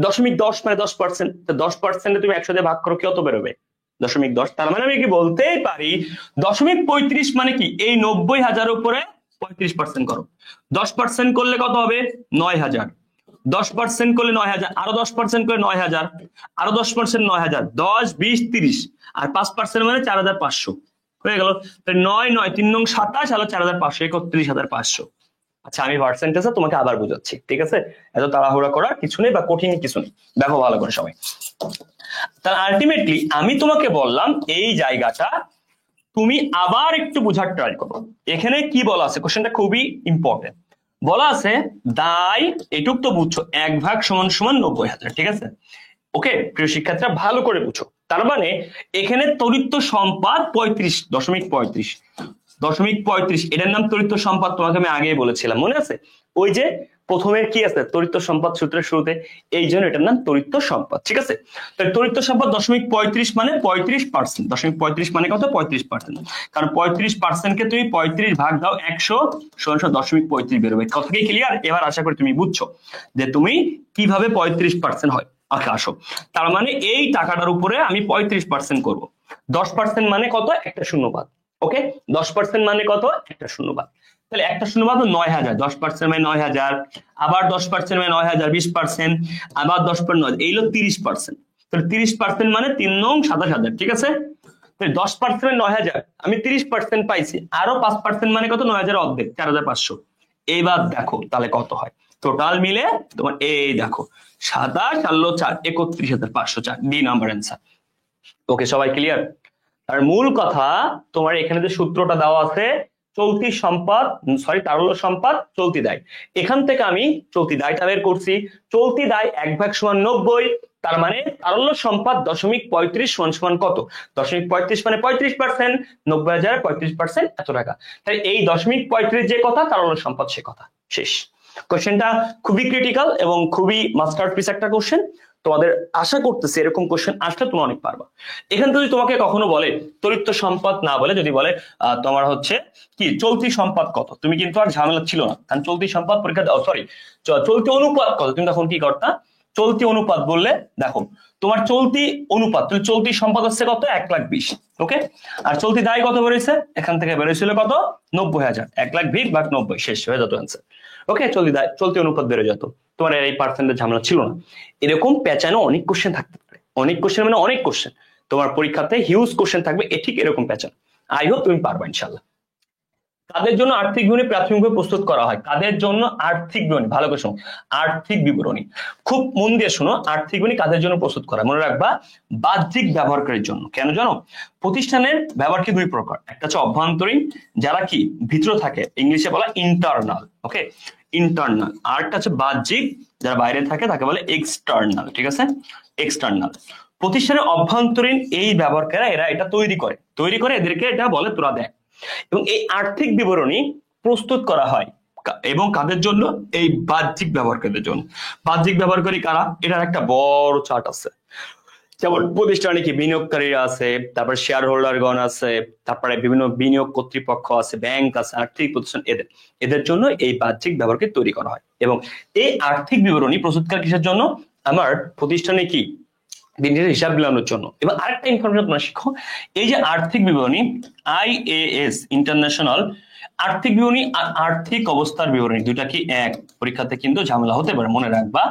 0.10 মানে 10%, তো 10% তুমি 100 দিয়ে ভাগ করো কত বেরোবে? 0.10। তার মানে আমি কি বলতেই পারি 0.35 মানে কি এই 90,000 উপরে 35% করো। 10% করলে কত হবে? 9,000। 10% করলে 9,000, আরো 10% করে 9,000, আরো 10% 9,000, 10, 20, 30, আর 5% মানে 4,500 হয়ে গেল। 9, 9, 3 নং 27, আলো 4,500, 31,500। আচ্ছা আমি পার্সেন্টেজে তোমাকে আবার বুঝাচ্ছি, ঠিক আছে? এত তাড়াহুড়া করার কিছু নেই বা কঠিন কিছু নেই, দেখো ভালো করে সবাই। তাহলে আলটিমেটলি আমি তোমাকে বললাম এই জায়গাটা তুমি আবার একটু বোঝার ট্রাই করো। এখানে কি বলা আছে, কোশ্চেনটা খুবই ইম্পর্টেন্ট। বলা আছে দায়, এটুক তো বুঝছো, 1 ভাগ সমান সমান 90,000, ঠিক আছে? ওকে প্রিয় শিক্ষার্থীরা ভালো করে বুঝো। তার মানে এখানে তড়িৎ সম্পাদ 35.35, 0.35, এটার নাম তড়িৎ সম্পাদ, তোমাকে আমি আগেই বলেছিলাম, মনে আছে? ওই যে প্রথমে কি আছে তড়িৎ সম্পাদ সূত্রের শুরুতে, এই জন্য এটার নাম তড়িৎ সম্পাদ, ঠিক আছে? তাহলে তড়িৎ সম্পাদ 0.35 মানে 35%, 0.35 মানে কত? 35%, কারণ 35% কে তুমি 35 ভাগ দাও 100 সমান 0.35 বেরোবে। কথা কি ক্লিয়ার? এবার আশা করি তুমি বুঝছো যে তুমি কিভাবে 35% হয়। আচ্ছা আসো, তার মানে এই টাকাটার উপরে আমি 35% করব। 10% মানে কত? একটা শূন্যবাদ। ওকে 10% মানে কত? একটা শূন্যবাদ। তাহলে একটা শূন্যবাদ 9,000, 10% মানে 9,000, আবার 10% মানে 9,000, 20%, আবার 10% এই হলো 30%। তাহলে 30% মানে 3 নং 27,000, ঠিক আছে? 10% 9,000, আমি 30% পাইছি, আরো 5% মানে কত? 9,000 অর্ধেক, 4,500। এইবার দেখো তাহলে কত হয় টোটাল মিলে তোমার, এই দেখো 27 আর 4, 31,504, ডি নাম্বার অ্যান্সার। ওকে সবাই ক্লিয়ার? আর মূল কথা তোমার এখানে যে সূত্রটা দেওয়া আছে চলতি সম্পদ, সরি তারল্য সম্পদ চলতি দায়, এখান থেকে আমি চলতি দায়টা বের করছি। চলতি দায় 1 ভাগ সমান 90, তার মানে তারল্য সম্পদ 0.35 সমান সমান কত? 0.35 মানে 35%, 90,000 35% এত টাকা। তাই এই 0.35 যে কথা, তারল্য সম্পদ সে কথা। শেষ। কোশ্চেনটা খুবই ক্রিটিক্যাল এবং খুবই মাস্টারপিস একটা কোশ্চেন। তোমাদের আশা করতেছি এরকম কোশ্চেন আসলে তুমি অনেক পারবা। এখানে যদি তোমাকে কখনো বলে তড়িৎ সম্পদ না বলে যদি বলে তোমার হচ্ছে কি চলতি সম্পদ কত, তুমি কিন্তু আর ঝামেলা ছিল না, কারণ চলতি সম্পদ পরীক্ষা দাও, সরি চলতি অনুপাত কত, তুমি তখন কি করতা? চলতি অনুপাত বললে দেখো তোমার চলতি অনুপাত, তুমি চলতি সম্পদ হচ্ছে কত? 1,20,000। ওকে, আর চলতি দায় কত বেরোইছে? এখান থেকে বেরোইছিল কত? 90,000। 1,20,000 ভাগ 90, শেষ হয়ে যেত অ্যান্সার। ওকে চলতি দায় চলতি অনুপাত বেরো যেত, তোমার এই পার্সেন্টেজ ঝামেলা ছিল না। এরকম প্যাচানো অনেক কোশ্চেন থাকতে পারে, অনেক কোশ্চেন মানে অনেক কোশ্চেন তোমার পরীক্ষাতে হিউজ কোশ্চেন থাকবে, ঠিক এরকম প্যাচান। আই হোপ তুমি পারবা ইনশাল্লাহ। কাদের জন্য আর্থিক বিবরণী প্রাথমিকভাবে প্রস্তুত করা হয়? কাদের জন্য আর্থিক বিবরণী? ভালো করে শোনো, আর্থিক বিবরণী খুব মন দিয়ে শোনো। আর্থিক বিবরণী কাদের জন্য প্রস্তুত করা? মনে রাখবা বাহ্যিক ব্যবহারকারীর জন্য। কেন জানো? প্রতিষ্ঠানের ব্যবহার কি দুই প্রকার, একটা হচ্ছে অভ্যন্তরীণ, যারা কি ভিতরে থাকে, ইংলিশে বলা ইন্টারনাল, ওকে ইন্টারনাল। আর একটা হচ্ছে বাহ্যিক, যারা বাইরে থাকে তাকে বলে এক্সটার্নাল, ঠিক আছে এক্সটার্নাল। প্রতিষ্ঠানের অভ্যন্তরীণ এই ব্যবহারকারীরা এরা এটা তৈরি করে এদেরকে এটা বলে তোরা দেখ। এবং এই আর্থিক বিবরণী প্রস্তুত করা হয় এবং কাদের জন্য? এই বাহ্যিক ব্যবহারকারীদের জন্য। বাহ্যিক ব্যবহারকারী কারা? এটার একটা বড় চার্ট আছে, যেমন প্রতিষ্ঠানে কি বিনিয়োগকারীরা আছে, তারপর শেয়ার হোল্ডারগণ আছে, তারপরে বিভিন্ন বিনিয়োগ কর্তৃপক্ষ আছে, ব্যাংক আছে, আর্থিক প্রতিষ্ঠান, এদের জন্য এই বাহ্যিক ব্যবহারকে তৈরি করা হয়। এবং এই আর্থিক বিবরণী প্রস্তুতকার কিসের জন্য? আমার প্রতিষ্ঠানে কি দিনের হিসাব মিলানোর জন্য। এবার আরেকটা ইনফরমেশন তোমরা শিখো, এই যে আর্থিক বিবরণী IAS ইন্টারন্যাশনাল আর্থিক বিবরণী আর আর্থিক অবস্থার বিবরণী দুইটা কি এক? পরীক্ষাতে কিন্তু ঝামেলা হতে পারে, মনে রাখবা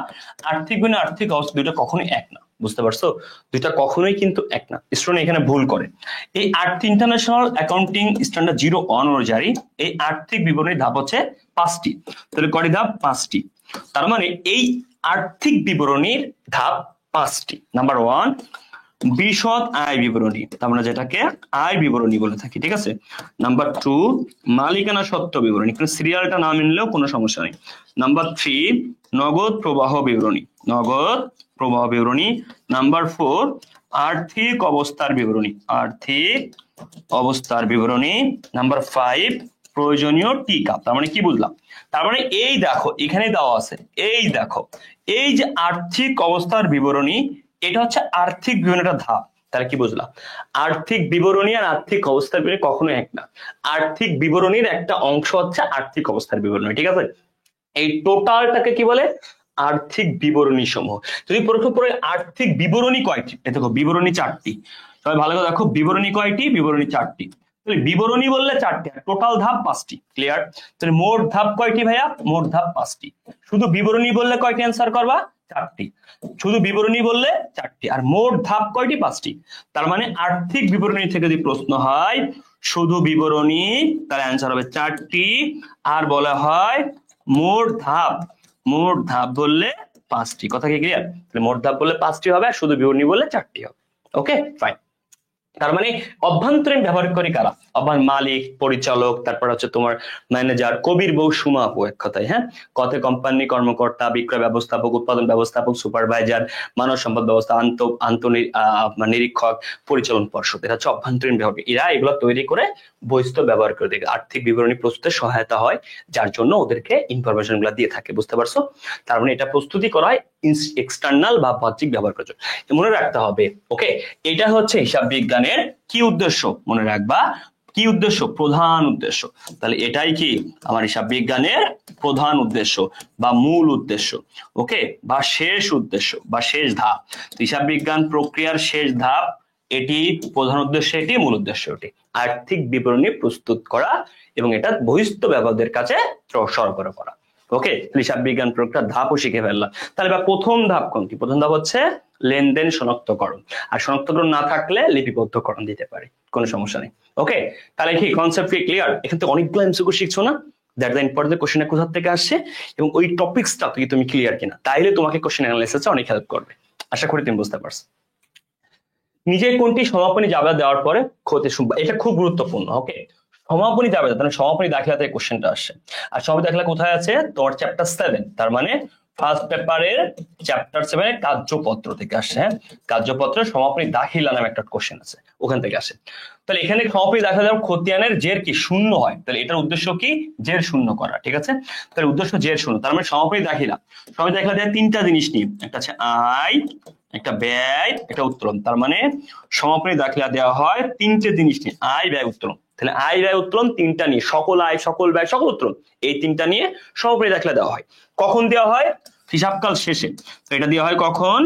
আর্থিক বিবরণী আর্থিক অবস্থা দুইটা কখনোই এক না, বুঝতে পারছো? দুইটা কখনোই কিন্তু এক না, স্টুডেন্ট এখানে ভুল করে। এই আর্থিক ইন্টারন্যাশনাল অ্যাকাউন্টিং স্ট্যান্ডার্ড 01 অনুযায়ী এই আর্থিক বিবরণীর ধাপ হচ্ছে 5টি। তাহলে কয়টি ধাপ? 5টি। তার মানে এই আর্থিক বিবরণীর ধাপ 5টি। নাম্বার 1 বিশদ আয় বিবরণী, আমরা যেটাকে আয় বিবরণী বলে থাকি, ঠিক আছে। নাম্বার 2 মালিকানা সত্ত্ব বিবরণী, কিন্তু সিরিয়ালটা না মিললেও কোনো সমস্যা নেই। নাম্বার 3 নগদ প্রবাহ বিবরণী, নগদ প্রবাহ বিবরণী। নাম্বার 4 আর্থিক অবস্থার বিবরণী, আর্থিক অবস্থার বিবরণী। নাম্বার 5 প্রয়োজনীয় টিকা। তার মানে কি বুঝলাম? তার মানে এই দেখো এখানে দেওয়া আছে, এই দেখো এই যে আর্থিক অবস্থার বিবরণী, এটা হচ্ছে আর্থিক বিবরণীর ধাপ। তাহলে কি বুঝলাম? আর্থিক বিবরণী আর আর্থিক অবস্থার বিবরণী কখনো এক না। আর্থিক বিবরণীর একটা অংশ হচ্ছে আর্থিক অবস্থার বিবরণী, ঠিক আছে। এই টোটালটাকে কি বলে? আর্থিক বিবরণী সমূহ। যদি প্রশ্ন পড়ে আর্থিক বিবরণী কয়টি, দেখো বিবরণী 4টি। সবাই ভালো করে দেখো, বিবরণী কয়টি? বিবরণী 4টি। তাহলে বিবরণী বললে 4টি, টোটাল ধাপ 5টি। ক্লিয়ার? তাহলে মোট ধাপ কয়টি ভাইয়া? মোট ধাপ 5টি। শুধু বিবরণী বললে কয়টি অ্যান্সার করবা? 4টি। শুধু বিবরণী বললে 4টি, আর মোট ধাপ কয়টি? 5টি। তার মানে আর্থিক বিবরণী থেকে যদি প্রশ্ন হয় শুধু বিবরণী, তার অ্যান্সার হবে 4টি। আর বলা হয় মোট ধাপ, মোট ধাপ বললে 5টি। কথা কি ক্লিয়ার? তাহলে মোট ধাপ বললে 5টি হবে, আর শুধু বিবরণী বললে 4টি হবে। Okay fine. তার মানে অভ্যন্তরীণ ব্যবহারকারী কারা? মালিক, পরিচালক, তারপর হচ্ছে তোমার ম্যানেজার, কবির বউ, সুমা আপু, এক কথায়। হ্যাঁ, কতে কোম্পানি কর্মকর্তা, বিক্রয় ব্যবস্থাপক, উৎপাদন ব্যবস্থাপক, সুপারভাইজার, মানব সম্পদ ব্যবস্থা, নিরীক্ষক, পরিচালন পর্ষদ। এটা হচ্ছে অভ্যন্তরীণ ব্যবহার। এরা এগুলো তৈরি করে বহিস্থ ব্যবহার করে দেখে আর্থিক বিবরণী প্রস্তুতে সহায়তা হয়, যার জন্য ওদেরকে ইনফরমেশন গুলা দিয়ে থাকে। বুঝতে পারছো? তার মানে এটা প্রস্তুতি করা হয় এক্সটার্নাল বা বাহ্যিক ব্যবহার করার জন্য। মনে রাখতে হবে। ওকে, এটা হচ্ছে হিসাব বিজ্ঞানের কি উদ্দেশ্য? মনে রাখবা, কি উদ্দেশ্য? প্রধান উদ্দেশ্য। তাহলে এটাই কি আমার হিসাব বিজ্ঞানের প্রধান উদ্দেশ্য বা মূল উদ্দেশ্য। ওকে, বা শেষ উদ্দেশ্য বা শেষ ধাপ। হিসাব বিজ্ঞান প্রক্রিয়ার শেষ ধাপ এটি, প্রধান উদ্দেশ্য এটি, মূল উদ্দেশ্য এটি, আর্থিক বিবরণী প্রস্তুত করা এবং এটা বহিস্থ ব্যবহারদের কাছে সরবরাহ করা। ওকে, হিসাব বিজ্ঞান প্রক্রিয়ার ধাপও শিখে ফেললাম। তাহলে বা প্রথম ধাপ কোনটি? প্রথম ধাপ হচ্ছে লেনদেন শনাক্তকরণ। আর শনাক্তকরণ না থাকলে লিপিবদ্ধকরণ দিতে পারে, কোনো সমস্যা নেই। ওকে, তাহলে কি কনসেপ্ট কি ক্লিয়ার? এখান থেকে অনেকগুলো এমসিকিউ শিখছো না? দ্যাট দ্য ইম্পর্টেন্ট কোশ্চেনটা কোথা থেকে আসছে এবং ওই টপিকসটা তুমি ক্লিয়ার কিনা, তাইলে তোমাকে কোশ্চেন অ্যানালাইসিসে অনেক হেল্প করবে। আশা করি তুমি বুঝতে পারছো। নিজে কোনটি সমাপনী জাবেদা দেওয়ার পরে ক্ষতি, এটা খুব গুরুত্বপূর্ণ। ওকে, সমাপনী জাবেদা, তাহলে সমাপনী দাখিলা থেকে কোশ্চেনটা আসছে। আর সমাপনী দাখিলা কোথায় আছে? তোমার চ্যাপ্টার 7, তার মানে ফার্স্ট পেপারের চ্যাপ্টার 7 এর কার্যপত্র থেকে আসছে। হ্যাঁ, কার্যপত্রের সমাপনী দাখিলা নামে একটা কোশ্চেন আছে, ওখান থেকে আসে। তাহলে এখানে সমাপনী দাখিলা দেওয়ার খতিয়ানের জের কি? শূন্য হয়। তাহলে এটার উদ্দেশ্য কি? জের শূন্য করা। ঠিক আছে, তাহলে উদ্দেশ্য জের শূন্য। তার মানে সমাপনী দাখিলা, সমাপনী দাখিলা দেয় 3টা জিনিস নিয়ে, একটা আছে আয়, একটা ব্যয়, একটা উত্তোলন। তার মানে সমাপনী দাখিলা দেওয়া হয় 3টে জিনিস নিয়ে, আয়, ব্যয়, উত্তোলন। তাহলে আয়, ব্যয়, উত্তোলন 3টা নিয়ে, সকল আয়, সকল ব্যয়, সকল উত্তোলন, এই 3টা নিয়ে সমাপনী দাখিলা দেওয়া হয়। কখন দেওয়া হয়? হিসাবকাল শেষে। তো এটা দেওয়া হয় কখন?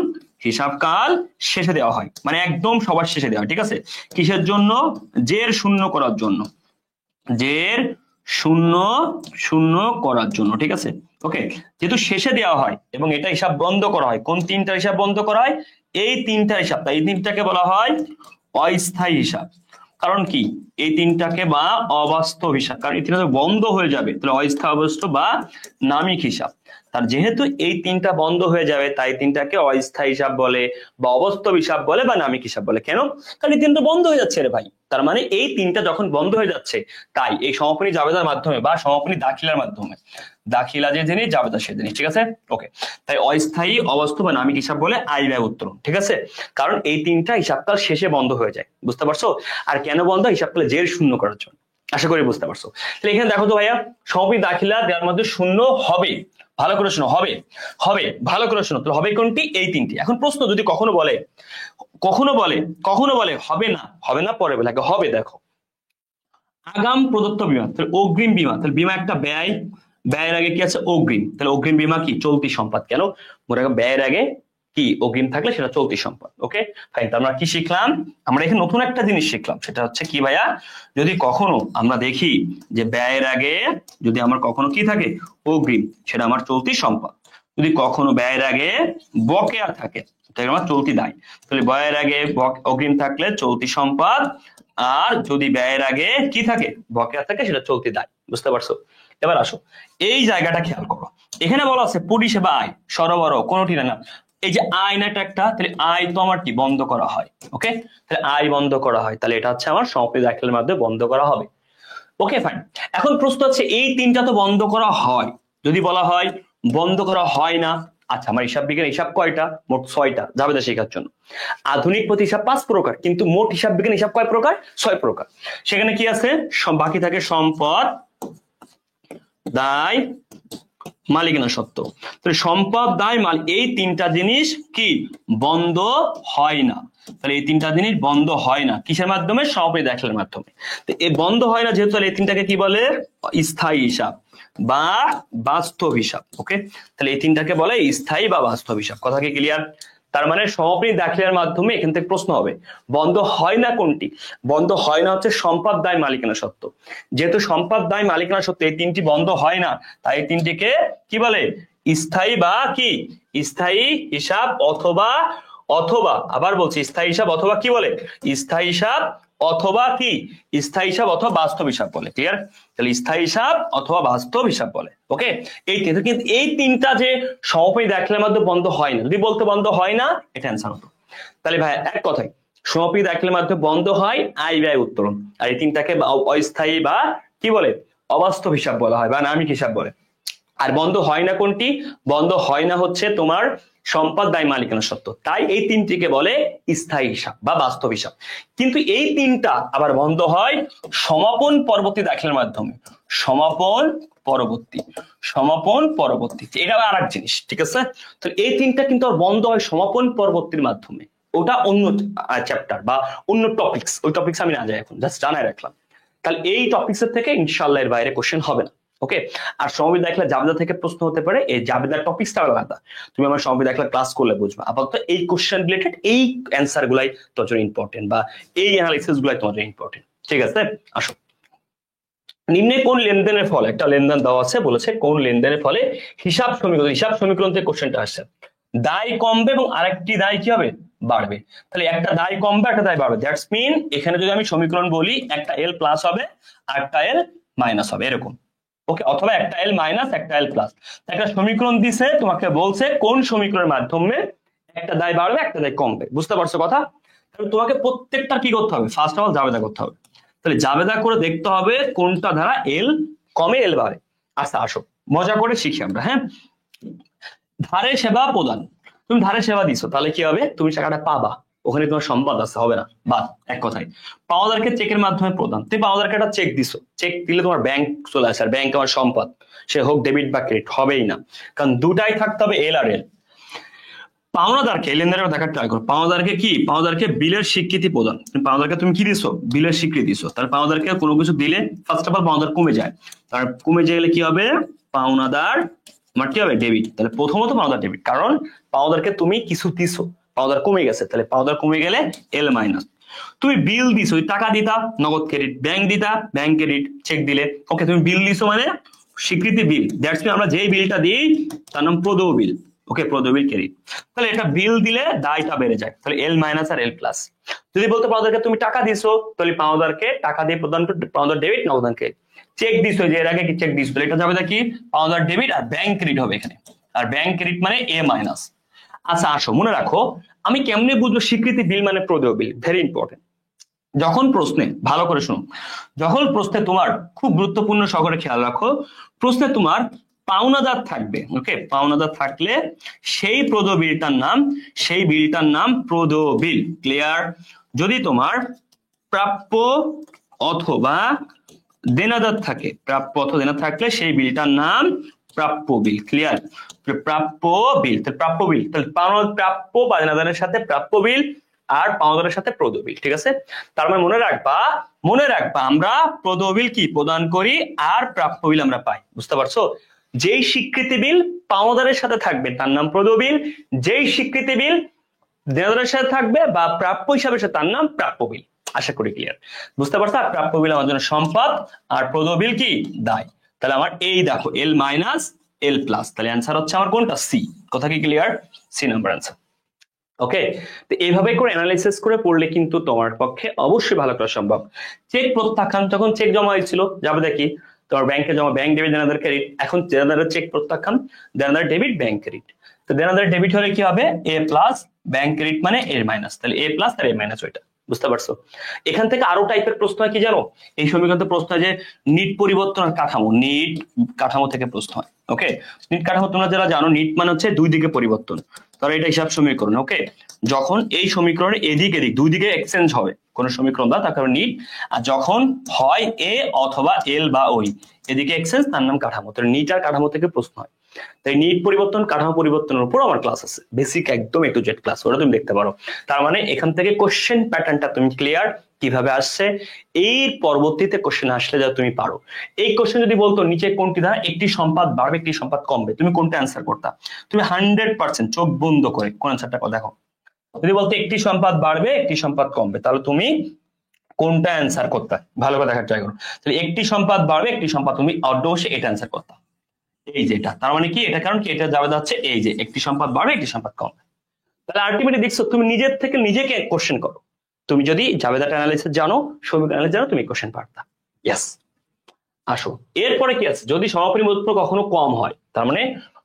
হিসাবকাল শেষে দেওয়া হয়, মানে একদম সবার শেষে দেওয়া হয়। ঠিক আছে, কিসের জন্য? জের শূন্য করার জন্য, জের শূন্য শূন্য করার জন্য। ঠিক আছে, ওকে, যেহেতু শেষে দেওয়া হয় এবং এটা হিসাব বন্ধ করা হয়, কোন 3টা হিসাব বন্ধ করা হয়? এই 3টা হিসাব। তাই এই 3টাকে বলা হয় অস্থায়ী হিসাব। কারণ কি? এই 3টাকে বা অবাস্তব হিসাব, কারণ এই 3টা বন্ধ হয়ে যাবে, তাহলে অস্থায়ী, অবাস্তব বা নামিক হিসাব। তার যেহেতু এই 3টা বন্ধ হয়ে যাবে, তাই 3টাকে অস্থায়ী হিসাব বলে বা অবাস্তব হিসাব বলে বা নামিক হিসাব বলে। কেন? কারণ এই 3টা বন্ধ হয়ে যাচ্ছে রে ভাই। তার মানে এই 3টা যখন বন্ধ হয়ে যাচ্ছে, তাই এই সমাপনী জাবেদার মাধ্যমে বা সমাপনী দাখিলার মাধ্যমে, দাখিলা যে জিনিস, জাবেদা সে জিনিস। ঠিক আছে, ওকে, তাই অস্থায়ী, অবাস্তব বা নামিক হিসাব বলে আয়, ব্যয়, উত্তোলন। ঠিক আছে, কারণ এই 3টা হিসাবকাল শেষে বন্ধ হয়ে যায়। বুঝতে পারছো? আর কেন বন্ধ? হিসাবকালে জের শূন্য করার জন্য। আশা করি বুঝতে পারছো। তাহলে এখানে দেখো তো ভাইয়া, সমাপনী দাখিলা দেওয়ার মধ্যে শূন্য হবে। ভালো করে শোনো, হবে, হবে, ভালো করে শোনো। তো হবে কোনটি? এই 3টি। এখন প্রশ্ন যদি কখনো বলে, কখনো বলে, কখনো বলে হবে না, হবে না পরে বলে, হবে। দেখো, আগাম প্রদত্ত বিমা, তাহলে অগ্রিম বিমা, তাহলে বিমা একটা ব্যয়, ব্যয়ের আগে কি আছে? অগ্রিম। তাহলে অগ্রিম বিমা কি? চলতি সম্পদ। কেন? মনে রাখো, ব্যয়ের আগে কি অগ্রিম থাকলে সেটা চলতি সম্পদ। Okay fine. আমরা কি শিখলাম? আমরা এখানে নতুন একটা জিনিস শিখলাম, সেটা হচ্ছে কি ভাইয়া? যদি কখনো আমরা দেখি যে ব্যয়ের আগে যদি আমার কখনো কি থাকে? অগ্রিম, সেটা আমার চলতি সম্পদ। যদি কখনো ব্যয়ের আগে বকেয়া থাকে, তাহলে আমার চলতি দায়। তাহলে ব্যয়ের আগে অগ্রিম থাকলে চলতি সম্পদ, আর যদি ব্যয়ের আগে কি থাকে? বকেয়া থাকে, সেটা চলতি দায়। বুঝতে পারছো? এবার আসো, এই জায়গাটা খেয়াল করো। এখানে বলা আছে পরিষেবা আয় সরবরাহ কোনটি না। এই যে আয় না একটা, তাহলে আয় তো আমার কি? বন্ধ করা হয়। ওকে, তাহলে আয় বন্ধ করা হয়, তাহলে এটা হচ্ছে আমার সমাপনী দাখিলার মাধ্যমে বন্ধ করা হবে। Okay fine. এখন প্রশ্ন হচ্ছে, এই 3টা তো বন্ধ করা হয়, যদি বলা হয় বন্ধ করা হয় না, আচ্ছা আমার হিসাব বিজ্ঞান হিসাব কয়টা? মোট 6টা, জাবেদা শেখার জন্য। আধুনিক প্রতি হিসাব 5 প্রকার, কিন্তু মোট হিসাব বিজ্ঞান হিসাব কয় প্রকার? 6 প্রকার। সেখানে কি আছে? বাকি থাকে সম্পদ, দায়, মালিকানা সত্ত্ব। তাহলে সম্পদ, দায়, মাল, এই 3টা জিনিস কি? বন্ধ হয় না। তাহলে এই 3টা জিনিস বন্ধ হয় না, কিসের মাধ্যমে? সমাপনী দাখিলার মাধ্যমে। তো এই বন্ধ হয় না যেহেতু, এই 3টাকে কি বলে? স্থায়ী হিসাব। বা বাস্তব হিসাব। ওকে, তাহলে এই তিনটাকে বলে স্থায়ী বা বাস্তব হিসাব। কথা কি ক্লিয়ার? তার মানে সমাপনী দাখিলার মাধ্যমে এখান থেকে প্রশ্ন হবে বন্ধ হয় না কোনটি? বন্ধ হয় না হচ্ছে সম্পদ দায় মালিকানা সত্ত্ব। যেহেতু সম্পদ দায় মালিকানা সত্ত্ব এই তিনটি বন্ধ হয় না, তাই এই তিনটিকে কি বলে? স্থায়ী বা কি? স্থায়ী হিসাব অথবা অথবা আবার বলছি স্থায়ী হিসাব অথবা কি বলে? স্থায়ী হিসাব অথবা কি? স্থায়ী হিসাব অথবা বাস্তব হিসাব বলে। ক্লিয়ার? তাহলে স্থায়ী হিসাব অথবা বাস্তব হিসাব বলে। ওকে, এই তিনটা, কিন্তু এই তিনটা যে সমাপনী দাখিলার মধ্যে বন্ধ হয় না, যদি বলতে বন্ধ হয় না, এটা অ্যান্সার হতো। তাহলে ভাই এক কথায় সমাপনী দাখিলার মধ্যে বন্ধ হয় আয় ব্যয় উত্তোলন, আর এই তিনটাকে অস্থায়ী বা কি বলে? অবাস্তব হিসাব বলা হয় বা নামিক হিসাব বলে। আর বন্ধ হয় না কোনটি? বন্ধ হয় না হচ্ছে তোমার সম্পদ দায় মালিকানা সত্ত্ব, তাই এই তিনটিকে বলে স্থায়ী হিসাব বা বাস্তব হিসাব। কিন্তু এই তিনটা আবার বন্ধ হয় সমাপন পরবর্তী দাখিলার মাধ্যমে। সমাপন পরবর্তী, সমাপন পরবর্তী, এটা আবার আরেক জিনিস। ঠিক আছে, তো এই তিনটা কিন্তু আর বন্ধ হয় সমাপন পরবর্তীর মাধ্যমে। ওটা অন্য চ্যাপ্টার বা অন্য টপিকস, ওই টপিকস আমি না যাই এখন, জাস্ট জানাই রাখলাম। তাহলে এই টপিকস এর থেকে ইনশাআল্লাহ এর বাইরে কোশ্চেন হবে না। ওকে, আর সমাপনী দাখিলা জাবেদা থেকে প্রশ্ন হতে পারে, এই জাবেদার টপিকসটা আলাদা, তুমি আমার সমাপনী দাখিলা ক্লাস করলে বুঝবে। আপাতত এই কোশ্চেন রিলেটেড এই অ্যান্সার গুলাই তোমার জন্য ইম্পর্টেন্ট বা এই অ্যানালিসিস গুলাই তোমার জন্য ইম্পর্টেন্ট। ঠিক আছে, আসো। নিম্নে কোন লেনদেনের ফলে, একটা লেনদেন দেওয়া আছে, বলেছে কোন লেনদেনের ফলে হিসাব সমীকরণ, হিসাব সমীকরণ থেকে কোশ্চেনটা আসছে, দায় কমবে এবং আরেকটি দায় কি হবে? বাড়বে। তাহলে একটা দায় কমবে, একটা দায় বাড়বে, দ্যাটস মিন এখানে যদি আমি সমীকরণ বলি, একটা এল প্লাস হবে আর একটা এল মাইনাস হবে, এরকম। ওকে, অথবা একটা এল মাইনাস একটা এল প্লাস। একটা সমীকরণ দিছে, তোমাকে বলছে কোন সমীকরণের মাধ্যমে একটা দায় বাড়বে একটা দায় কমবে। বুঝতে পারছো কথা? তাহলে তোমাকে প্রত্যেকটা কি করতে হবে? ফার্স্ট অফ অল জাবেদা করতে হবে। তাহলে জাবেদা করে দেখতে হবে কোনটা দ্বারা এল কমে এল বাড়ে। আচ্ছা আসো মজা করে শিখি আমরা। হ্যাঁ, ধারে সেবা প্রদান, তুমি ধারে সেবা দিছো, তাহলে কি হবে? তুমি টাকাটা পাবা, ওখানে তোমার সম্পদ আছে, হবে না বাদ। এক কথায় পাওনাদারকে চেকের মাধ্যমে প্রদান, তুমি পাওনাদারকে একটা চেক দিছো, চেক দিলে তোমার ব্যাংক চলে আসে, আর ব্যাংক আমার সম্পদ, সে হোক ডেবিট বা ক্রেডিট, হবেই না, কারণ দুটাই থাকতে হবে, এল আর এল। পাওনাদারকে, লেনদেনের দেখার ট্রাই করো, পাওনাদারকে কি? পাওনাদারকে বিলের স্বীকৃতি প্রদান, পাওনাদারকে তুমি কি দিছো? বিলের স্বীকৃতি দিছো। তাহলে পাওনাদারকে কোনো কিছু দিলে ফার্স্ট অফ অল পাওনাদার কমে যায়, তার কমে গেলে কি হবে? পাওনাদার আমার কি হবে? ডেবিট। তাহলে প্রথমত পাওনাদার ডেবিট, কারণ পাওনাদারকে তুমি কিছু দিছো, পাওনাদার কমে গেছে, তাহলে পাওনাদার কমে গেলে এল মাইনাস। তুমি বিল দিছো, টাকা দিতা, নগদ ক্রেডিট, ব্যাংক দিতা, ব্যাংক ক্রেডিট, চেক দিলে। ওকে, তুমি বিল দিছো মানে স্বীকৃতি বিল, দ্যাটস মিন আমরা যেই বিলটা দিই তার নাম প্রদেয় বিল। ওকে, প্রদেয় বিল ক্রেডিট। তাহলে এটা বিল দিলে দায়টা বেড়ে যায়, তাহলে এল মাইনাস আর এল প্লাস। যদি বলতে পাওনাদারকে তুমি টাকা দিছো, তাহলে পাওনাদারকে টাকা দিয়ে প্রদান করতে পাওনাদার ডেবিট, নগদান ক্রেডিট। চেক দিছো, যে এর আগে কি চেক দিছো, তাহলে এটা যাবে কি? পাওনাদার ডেবিট, আর ব্যাংক ক্রেডিট হবে এখানে, আর ব্যাংক ক্রেডিট মানে এ মাইনাস। আচ্ছা আসো মনে রাখো, আমি কেমনে বুঝবো স্বীকৃতি বিল মানে প্রদেয় বিল? Very important. যখন প্রশ্নে, ভালো করে শোনো, যখন প্রশ্নে তোমার, খুব গুরুত্বপূর্ণ সহকারে খেয়াল রাখো, প্রশ্নে তোমার পাওনাদার থাকবে, ওকে, পাওনাদার থাকলে সেই প্রদেয় বিলটার নাম, সেই বিলটার নাম প্রদেয় বিল। ক্লিয়ার? যদি তোমার প্রাপ্য অথবা দেনাদার থাকে, প্রাপ্য অথবা দেনাদার থাকলে সেই বিলটার নাম প্রাপ্য বিল। ক্লিয়ার? প্রাপ্য বিল, তাহলে প্রাপ্য বিল, তাহলে প্রাপ্য বা দেনাদারের সাথে প্রাপ্য বিল, আর পাওনাদারের সাথে প্রদেয় বিল। ঠিক আছে, তার মানে মনে রাখবা, মনে রাখবা আমরা প্রদেয় বিল কি প্রদান করি, আর প্রাপ্য বিল আমরা পাই। বুঝতে পারছো? যেই স্বীকৃতি বিল পাওনাদারের সাথে থাকবে তার নাম প্রদেয় বিল, যেই স্বীকৃতি বিল দেনাদারের সাথে থাকবে বা প্রাপ্য হিসাবে তার নাম প্রাপ্য বিল। আশা করি ক্লিয়ার। বুঝতে পারছো? আর প্রাপ্য বিল আমার জন্য সম্পদ, আর প্রদেয় বিল কি? দায়। তাহলে আমার এই দেখো এল মাইনাস এল প্লাস, তাহলে অ্যান্সার হচ্ছে আমার কোনটা? সি। কথা কি clear? C number answer. Okay, তো এইভাবে করে অ্যানালাইসিস করে পড়লে কিন্তু তোমার পক্ষে অবশ্যই ভালো করা সম্ভব। চেক প্রত্যাখ্যান, যখন চেক জমা হয়েছিল যাবে দেখি তোমার ব্যাংকে জমা, ব্যাংক ডেবিট দেনাদার ক্রেডিট, এখন দেনাদারের চেক প্রত্যাখ্যান, দেনাদার ডেবিট ব্যাংক ক্রেডিট। তো দেনাদার ডেবিট হলে কি হবে? এ প্লাস, ব্যাংক ক্রেডিট মানে এর মাইনাস, তাহলে এ প্লাস আর এ মাইনাস ওইটা। বুঝতে পারছো? এখান থেকে আরো টাইপের প্রশ্ন হয় কি জানো? এই সমীকরণ প্রশ্ন হয় যে নিট পরিবর্তন আর কাঠামো, নিট কাঠামো থেকে প্রশ্ন হয়। ওকে, নিট কাঠামো তোমরা যারা জানো, নিট মানে হচ্ছে দুই দিকে পরিবর্তন, তাহলে এটা হিসাব সমীকরণ। ওকে, যখন এই সমীকরণে এদিক এদিক দুই দিকে এক্সচেঞ্জ হবে কোন সমীকরণ দা, তার কারণ নিট। আর যখন হয় এ অথবা এল বা ওই এদিকে এক্সচেঞ্জ, তার নাম কাঠামো। তাহলে নিট আর কাঠামো থেকে প্রশ্ন হয়। তাই নিট পরিবর্তন, কাঠামো পরিবর্তনের উপর আমার ক্লাস আছে, বেসিক একদম A to Z ক্লাস, ওটা তুমি দেখতে পারো। তার মানে এখান থেকে কোশ্চেন প্যাটার্নটা তুমি ক্লিয়ার, কিভাবে আসছে, এই পরবর্তীতে কোশ্চেন আসলে যা তুমি পারো। এই কোশ্চেন যদি বলতো নিচে কোনটি দ্বারা একটি সম্পাদ বাড়বে একটি সম্পাদ কমবে, তুমি কোনটা অ্যান্সার করতা? তুমি 100% চোখ বন্ধ করে কোন অ্যান্সারটা দেখো। যদি বলতো একটি সম্পাদ বাড়বে একটি সম্পাদ কমবে, তাহলে তুমি কোনটা অ্যান্সার করতে? ভালো করে দেখার ট্রাই করো। তাহলে একটি সম্পাদ বাড়বে একটি সম্পাদ, তুমি অবশ্যই এটা অ্যান্সার করতে। এই যে এটা, তার মানে কি এটা, কারণ কি এটা যাবে যাচ্ছে এই যে একটি সম্পাদ বাড়বে একটি সম্পাদ কমবে। তাহলে আলটিমেটলি দেখছো তুমি নিজের থেকে নিজেকে কোশ্চেন করো। তুমি যদি জাবেদাটা অ্যানালাইসিস জানো, সমীকরণ অ্যানালাইসিস জানো, তুমি কোশ্চেন পারতা। ইয়েস। আসো এরপরে কি আছে, যদি সমাপনী মজুদ পণ্য কখনো কম হয়, তার মানে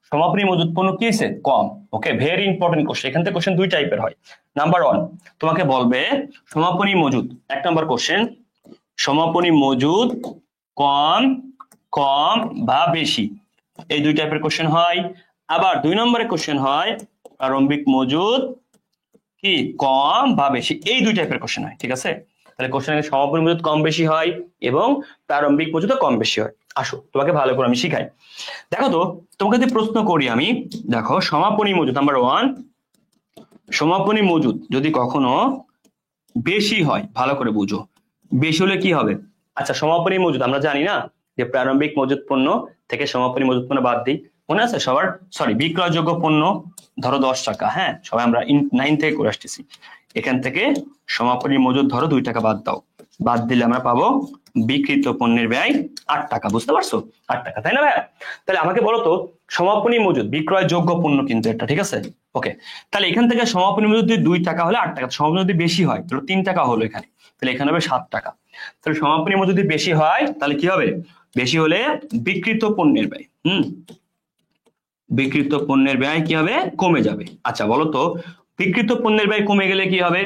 সমাপনী মজুদ পণ্য কি আছে? কম। ওকে, ভেরি ইম্পর্টেন্ট কোশ্চেন। এখান থেকে কোশ্চেন দুই টাইপের হয়। নাম্বার 1 তোমাকে বলবে সমাপনী মজুদ, 1 নাম্বার কোশ্চেন, সমাপনী মজুদ কম, কম বা বেশি, এই দুই টাইপের কোশ্চেন হয়। আবার 2 নম্বরের কোশ্চেন হয় প্রারম্ভিক মজুদ কি কম বা বেশি, এই দুই টাইপের কোশ্চেন হয়। ঠিক আছে, তাহলে কোশ্চেনের সমাপনী মজুদ কম বেশি হয় এবং প্রারম্ভিক মজুদও কম বেশি হয়। আসো তোমাকে ভালো করে আমি শিখাই। দেখো তো, তোমাকে যদি প্রশ্ন করি আমি, দেখো সমাপনী মজুদ নাম্বার 1, সমাপনী মজুদ যদি কখনো বেশি হয়, ভালো করে বুঝো, বেশি হলে কি হবে? আচ্ছা সমাপনী মজুদ আমরা জানি না যে প্রারম্ভিক মজুদ পণ্য থেকে সমাপনী মজুদ পণ্য বাদ দিই, মনে আছে সবার? সরি, বিক্রয়যোগ্য পণ্য ধরো 10 টাকা, হ্যাঁ সবাই আমরা 9 থেকে করে আসতেছি। এখান থেকে সমাপনী মজুদ ধরো 2 টাকা বাদ দাও, বাদ দিলে আমরা পাবো বিক্রিত পণ্যের ব্যয় 8 টাকা। বুঝতে পারছো? 8 টাকা, তাই না ভাই? তাহলে আমাকে বলো তো সমাপনী মজুদ বিক্রয়যোগ্য পণ্য কিন্তু এটা, ঠিক আছে? ওকে, তাহলে এখান থেকে সমাপনী মজুদ যদি 2 টাকা হলে 8 টাকা, সমাপনী যদি বেশি হয় তাহলে 3 টাকা হলো এখানে, তাহলে এখানে হবে 7 টাকা। তাহলে সমাপনী মজুদ যদি বেশি হয় তাহলে কি হবে? বেশি হলে বিক্রিত পণ্যের ব্যয়, বিক্রিত পণ্যের ব্যয় কি হবে? কমে যাবে। আচ্ছা বলো তো বিক্রিত পণ্যের ব্যয় কমে গেলে কি হবে?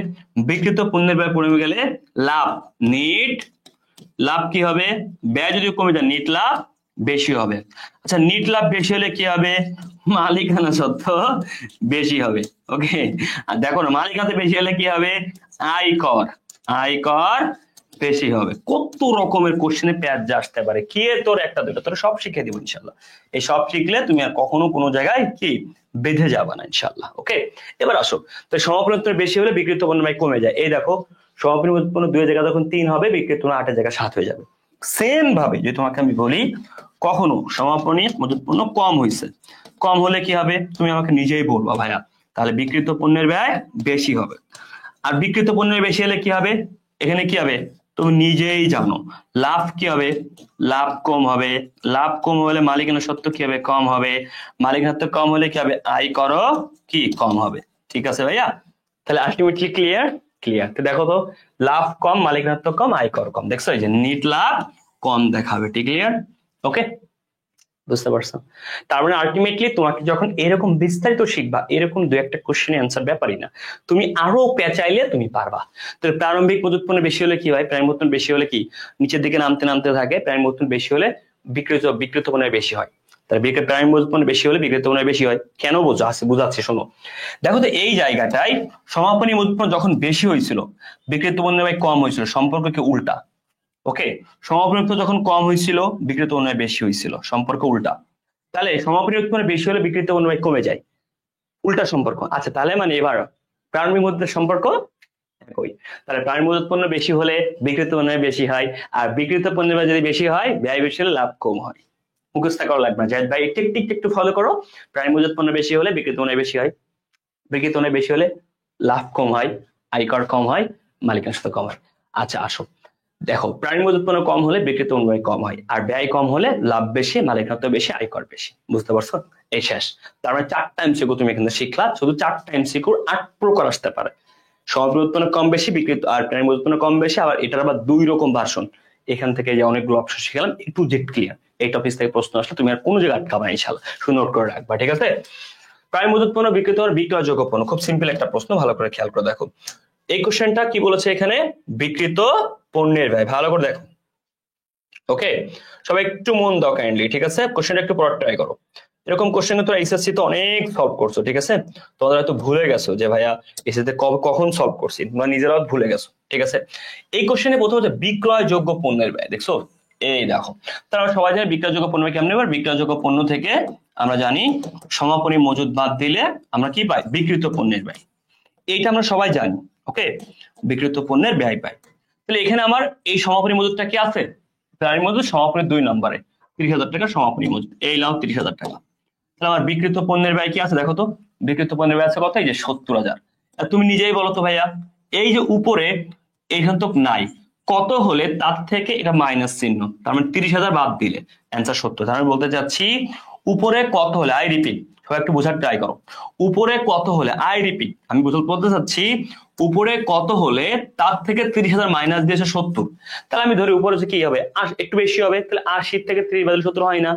বিক্রিত পণ্যের ব্যয় কমে গেলে লাভ, নিট লাভ কি হবে? ব্যয় যদি কমে যায় নিট লাভ বেশি হবে। আচ্ছা নিট লাভ বেশি হলে কি হবে? মালিকানা সত্ত্ব বেশি হবে। ওকে, আর দেখো না মালিকানা বেশি হলে কি হবে? আয়কর, আয়কর বেশি হবে। কত রকমের কোশ্চেনে প্যাচ আসতে পারে, কি তোর একটা দুটো তোর সব শিখিয়ে দিব ইনশাল্লাহ। এই সব শিখলে তুমি আর কখনো কোনো জায়গায় কি বেঁধে যাবে না ইনশাল্লাহ। ওকে, এবার আসো, তো সমাপনী উৎপন্ন বেশি হলে বিক্রিত পণ্য ব্যয় কমে যায়। এই দেখো সমাপনী উৎপন্ন 2 এর জায়গায় যখন 3 হবে, বিক্রিত পণ্য 8 এর জায়গায় 7 হয়ে যাবে। সেম ভাবে যদি তোমাকে আমি বলি কখনো সমাপনী মজুদ পণ্য কম হয়েছে, কম হলে কি হবে? তুমি আমাকে নিজেই বলবা ভাইয়া, তাহলে বিক্রিত পণ্যের ব্যয় বেশি হবে। আর বিক্রিত পণ্যের বেশি হলে কি হবে? এখানে কি হবে তুমি নিজেই জানো, লাভ কি হবে? লাভ কম হবে। লাভ কম হলে মালিকানা সত্ত্ব কি হবে? কম হবে। মালিকানা সত্ত্ব কম হলে কি হবে? আয় করো কি কম হবে। ঠিক আছে ভাইয়া? তাহলে আলটিমেটলি ক্লিয়ার? ক্লিয়ার। তো দেখো তো লাভ কম, মালিকানা সত্ত্ব কম, আয় কর কম, দেখছো এই যে নিট লাভ কম দেখাবে। ঠিক ক্লিয়ার? ওকে, বুঝতে পারছো? তার মানে আলটিমেটলি তোমাকে যখন এরকম বিস্তারিত শিখবা, এরকম 2-1টা কোশ্চেনের অ্যান্সার ব্যাপারই না, তুমি আরো পেঁচাইলে তুমি পারবা। তো প্রারম্ভিক মজুদ পণ্য বেশি হলে কি হয়? প্রারম্ভিক মজুদ বেশি হলে কি নিচের দিকে নামতে নামতে থাকে, প্রারম্ভিক মজুদ বেশি হলে বিক্রিত পণ্যের বেশি হয়। তাহলে প্রারম্ভিক মজুদ পণ্য বেশি হলে বিক্রিত পণ্যের বেশি হয়। কেন বুঝাচ্ছি শোনো। দেখো তো এই জায়গাটায় সমাপনী মজুদ পণ্য যখন বেশি হয়েছিল, বিক্রিত পণ্যের ব্যয় কম হয়েছিল, সম্পর্ক কি উল্টা। ওকে, সমাপনী উৎপন্ন যখন কম হয়েছিল, বিক্রিত পণ্য বেশি হয়েছিল, সম্পর্ক উল্টা। তাহলে সমাপনী উৎপন্ন বেশি হলে বিক্রিত পণ্য কমে যায়, উল্টা সম্পর্ক। আচ্ছা তাহলে মানে এবার প্রারম্ভিক মজুদের সম্পর্ক একই। তাহলে প্রারম্ভিক মজুদ পণ্য বেশি হলে বিক্রিত পণ্য বেশি হয়, আর বিক্রিত পণ্যের ব্যয় যদি বেশি হয়, ব্যয় বেশি হলে লাভ কম হয়। মুখস্থ করা লাগবে না, জাহিদ ভাই একটু ফলো করো। প্রারম্ভিক মজুদ পণ্য বেশি হলে বিক্রিত পণ্য বেশি হয়, বিক্রিত পণ্য বেশি হলে লাভ কম হয়, আয়কর কম হয়, মালিকানা সত্ত্ব কম হয়। আচ্ছা আসো দেখো, প্রাণী মজুদ পণ্য কম হলে বিক্রিত পণ্য কম হয়, আর ব্যয় কম হলে লাভ বেশি, মালিকানা বেশি, আয়কর বেশি। বুঝতে পারছো? এই শেষ। তার মানে 4টা এমসিকিউ তুমি এখানে শিখলা। শুধু 4টা এমসিকিউ 8 প্রকার আসতে পারে। সমাপনী উৎপন্ন কম বেশি, বিক্রিত আর প্রাণী মজুদ পণ্য কম বেশি, আবার এটার আবার 2 রকম ভার্সন। এখান থেকে যে অনেকগুলো অপশন শিখলাম, A to Z ক্লিয়ার। এই টপিক থেকে প্রশ্ন আসলে তুমি আর কোনো জায়গায় আটকাবে না ইনশাআল্লাহ, শুধু নোট করে রাখবা। ঠিক আছে? প্রাণী মজুদ পণ্য বিক্রিত আর বিক্রয়যোগ্য পণ্য, খুব সিম্পল একটা প্রশ্ন, ভালো করে খেয়াল করে দেখো। এই কোশ্চেনটা কি বলেছে এখানে? বিক্রিত পণ্যের ব্যয়। ভালো করে দেখো। ওকে, সবাই একটু মন দাও কাইন্ডলি। ঠিক আছে, কোশ্চেনটা একটু পড়ার ট্রাই করো। এরকম কোশ্চেন তোমরা এসএসসি তো অনেক সলভ করছো। ঠিক আছে, তোমরা হয়তো ভুলে গেছো যে ভাইয়া এসএসসি কখন সলভ করছি, তোমরা নিজেরাও ভুলে গেছো। ঠিক আছে, এই কোশ্চেনে প্রথম হচ্ছে বিক্রয়যোগ্য পণ্যের ব্যয়। দেখছো এই দেখো, তারা সবাই জানে বিক্রয়যোগ্য পণ্য কেমন। এবার বিক্রয়যোগ্য পণ্য থেকে আমরা জানি সমাপনী মজুদ বাদ দিলে আমরা কি পাই? বিক্রিত পণ্যের ব্যয়। এইটা আমরা সবাই জানি। ওকে, বিক্রিত পণ্যের ব্যয় পাই। তাহলে এখানে আমার এই সমাপনী মজুদটা কি আছে? প্রাণী মজুদ সমাপনী 2 নম্বরে 30,000 টাকা সমাপনী মজুদ, এই নাও 30,000 টাকা। তাহলে আমার বিক্রিত পণ্যের ব্যয় কি আছে দেখো তো? বিক্রিত পণ্যের ব্যয় আছে কত? এই যে 70,000। আর তুমি নিজেই বলো তো ভাইয়া, এই যে উপরে এইখানে তো নাই, কত হলে তার থেকে এটা মাইনাস চিহ্ন, তার মানে 30,000 বাদ দিলে অ্যান্সার 70। তার মানে বলতে চাচ্ছি উপরে কত হলে, আই রিপিট, সবাই একটু বোঝার ট্রাই করো, উপরে কত হলে, আই রিপিট, আমি বলতে চাচ্ছি উপরে কত হলে তার থেকে 30,000 মাইনাস দিয়েছে 70। তাহলে আমি ধরি উপরে যে কি হবে, একটু বেশি হবে, তাহলে 80 থেকে 30 বাদ 70 হয় না?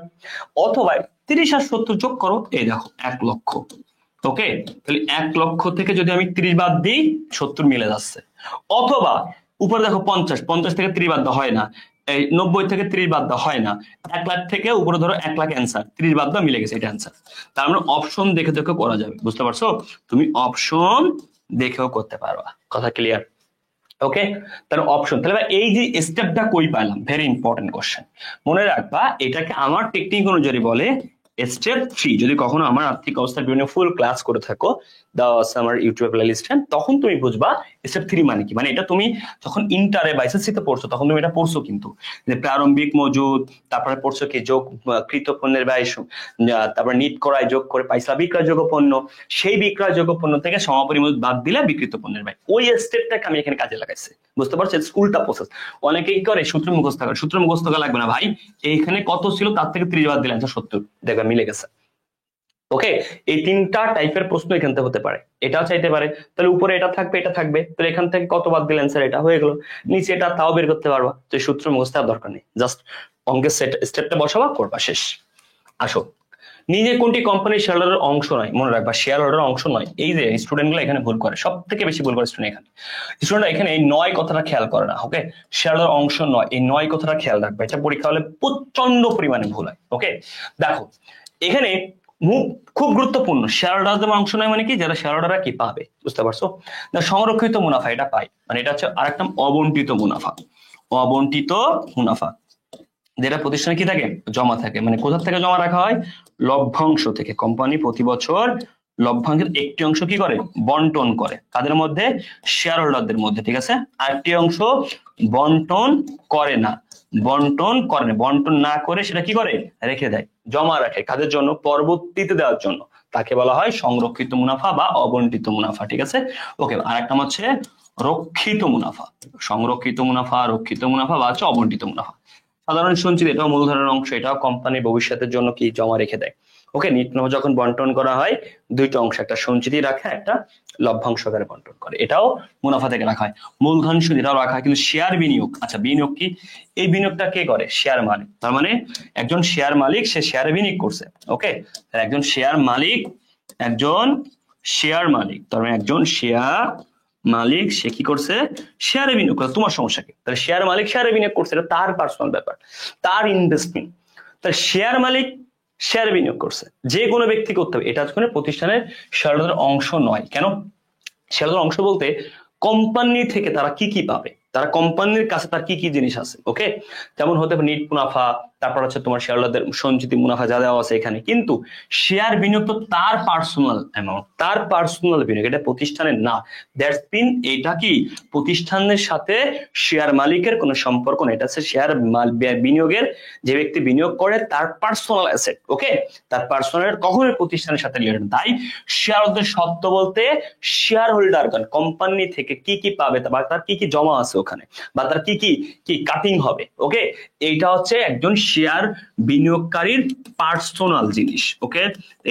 অথবা 30 আর 70 যোগ করো, এই দেখো 1 লক্ষ। ওকে, তাহলে 1 লক্ষ থেকে যদি আমি 30 বাদ দিই 70 মিলে যাচ্ছে। অথবা উপরে দেখো 50 থেকে 30 বাদ দেওয়া হয় না, এই 90 থেকে 30 বাদ দেওয়া হয় না, 1 লাখ থেকে উপরে ধরো 1 লাখ অ্যান্সার, 30 বাদ দেওয়া মিলে গেছে, এটা অ্যান্সার। তার মানে অপশন দেখে দেখে করা যাবে, বুঝতে পারছো? তুমি অপশন দেখেও করতে পারবা, কথা ক্লিয়ার? ওকে, তাহলে অপশন, তাহলে এই যে স্টেপটা কই পাইলাম, ভেরি ইম্পর্টেন্ট কোশ্চেন, মনে রাখবা এটাকে আমার টেকনিক অনুযায়ী বলে স্টেপ 3। যদি কখনো আমার আর্থিক অবস্থার বিভিন্ন ফুল ক্লাস করে থাকো, দেওয়া আছে আমার ইউটিউব প্লেলিস্টে, তখন তুমি বুঝবা স্টেপ 3 মানে কি। মানে এটা তুমি যখন ইন্টারে বা এসএসসি তে পড়ছো তখন তুমি এটা পড়ছো, কিন্তু যে প্রারম্ভিক মজুদ, তারপরে পড়ছো কি যোগ কৃত পণ্যের ব্যয়, তারপরে নিট করায় যোগ করে পাইসা বিক্রয়যোগ্য পণ্য, সেই বিক্রয়যোগ্য পণ্য থেকে সমাপনী মজুদ বাদ দিলে বিক্রিত পণ্যের ব্যয়। ওই স্টেপটাকে আমি এখানে কাজে লাগাইছি, বুঝতে পারছো? উল্টা প্রসেস। অনেকে কি করে, সূত্র মুখস্থ করে। সূত্র মুখস্থ করা লাগবে না ভাই, এইখানে কত ছিল তার থেকে 30 বাদ দিলে অ্যান্সার 70, দেখবে মিলে গেছে। ওকে, এই 3টা টাইপের প্রশ্ন এখান থেকে হতে পারে, এটাও চাইতে পারে। তাহলে উপরে এটা থাকবে, এটা থাকবে, তাহলে এখান থেকে কত বাদ দিলে অ্যান্সার এটা হয়ে গেল। নিচে এটা তাও বের করতে পারবা, তো সূত্র মুখস্থ আর দরকার নেই, জাস্ট অঙ্কের স্টেপটা বসাবা, করবা, শেষ। আসো, নিজে কোনটি কোম্পানির শেয়ার হোল্ডারের অংশ নয়, মনে রাখবা শেয়ার হোল্ডারের অংশ নয়। এই যে স্টুডেন্টগুলো এখানে ভুল করে, সব থেকে বেশি ভুল করে স্টুডেন্ট এখানে। স্টুডেন্টরা এখানে এই নয় কথাটা খেয়াল করে না। ওকে, শেয়ার হোল্ডারের অংশ নয়, এই নয় কথাটা খেয়াল রাখবে, এটা পরীক্ষা হলে প্রচন্ড পরিমাণে ভুল হয়। ওকে, দেখো এখানে খুব গুরুত্বপূর্ণ, শেয়ার হোল্ডারদের অংশ নয় মানে কি, যারা শেয়ার হোল্ডাররা কি পাবে, বুঝতে পারছো? সংরক্ষিত মুনাফা এটা পাই, মানে এটা হচ্ছে আরেকটা অবন্টিত মুনাফা। অবন্টিত মুনাফা যেটা প্রতিষ্ঠানে কি থাকে, জমা থাকে, মানে কোথা থেকে জমা রাখা হয়, লভ্যাংশ থেকে। কোম্পানি প্রতি বছর লভ্যাংশের একটি অংশ কি করে, বন্টন করে, কাদের মধ্যে, শেয়ার হোল্ডারদের মধ্যে, ঠিক আছে? আরেকটি অংশ বন্টন করে না, বন্টন করে না, বন্টন না করে সেটা কি করে, রেখে দেয়, জমা রাখে, কাদের জন্য, পরবর্তীতে দেওয়ার জন্য, তাকে বলা হয় সংরক্ষিত মুনাফা বা অবন্টিত মুনাফা, ঠিক আছে? ওকে, আরেকটা হচ্ছে রক্ষিত মুনাফা। সংরক্ষিত মুনাফা, রক্ষিত মুনাফা বা হচ্ছে অবন্টিত মুনাফা। সাধারণ সঞ্চিতি এটাও মূলধনের অংশ, এটাও কোম্পানি ভবিষ্যতের জন্য কি জমা রেখে দেয়। ওকে, নিট যখন বন্টন করা হয় দুইটা অংশ, একটা সঞ্চিতি রাখা, একটা লভ্যাংশ আকারে বন্টন করে, এটাও মুনাফা থেকে রাখা হয়। মূলধন সুদ এটাও রাখা হয়, কিন্তু শেয়ার বিনিয়োগ, আচ্ছা বিনিয়োগ কি, এই বিনিয়োগটা কে করে, শেয়ার মালিক। তার মানে একজন শেয়ার মালিক, সে শেয়ারে বিনিয়োগ করছে। ওকে, একজন শেয়ার মালিক, একজন শেয়ার মালিক, তার মানে একজন শেয়ার মালিক, সে কি করছে, শেয়ারে বিনিয়োগ করছে। তোমার সমস্যা কি? তাহলে শেয়ার মালিক শেয়ারে বিনিয়োগ করছে, এটা তার পার্সোনাল ব্যাপার, তার ইনভেস্টমেন্ট। তাহলে শেয়ার মালিক শেয়ারে বিনিয়োগ করছে, যে কোনো ব্যক্তি করতে হবে, এটা হচ্ছে প্রতিষ্ঠানের শেয়ারহোল্ডারের অংশ নয়। কেন? শেয়ারহোল্ডার অংশ বলতে কোম্পানি থেকে তারা কি কি পাবে, তারা কোম্পানির কাছে তার কি কি জিনিস আছে। ওকে, যেমন হতে পারে নিট মুনাফা, তারপর হচ্ছে তোমার শেয়ারহোল্ডারদের সঞ্চিতি মুনাফা যা দেওয়া আছে এখানে, কিন্তু শেয়ার বিনিয়োগ তো তার পার্সোনাল অ্যামাউন্ট, তার পার্সোনাল বিনিয়োগ, এটা প্রতিষ্ঠানের না। দ্যাটস মিন এটা কি প্রতিষ্ঠানের সাথে শেয়ার মালিকের কোনো সম্পর্ক নেই, এটা হচ্ছে শেয়ার বিনিয়োগের, যে ব্যক্তি বিনিয়োগ করে তার পার্সোনাল অ্যাসেট। ওকে, তার পার্সোনাল কখনোই প্রতিষ্ঠানের সাথে রিলেটেড। তাই শেয়ার হোল্ডার শব্দ বলতে শেয়ার হোল্ডারগণ কোম্পানি থেকে কি কি পাবে, বা তার কি কি জমা আছে ওখানে, বা তার কি কি কি কাটিং হবে। ওকে, এইটা হচ্ছে একজন শেয়ার বিনিয়োগকারীর পার্সোনাল জিনিস। ওকে,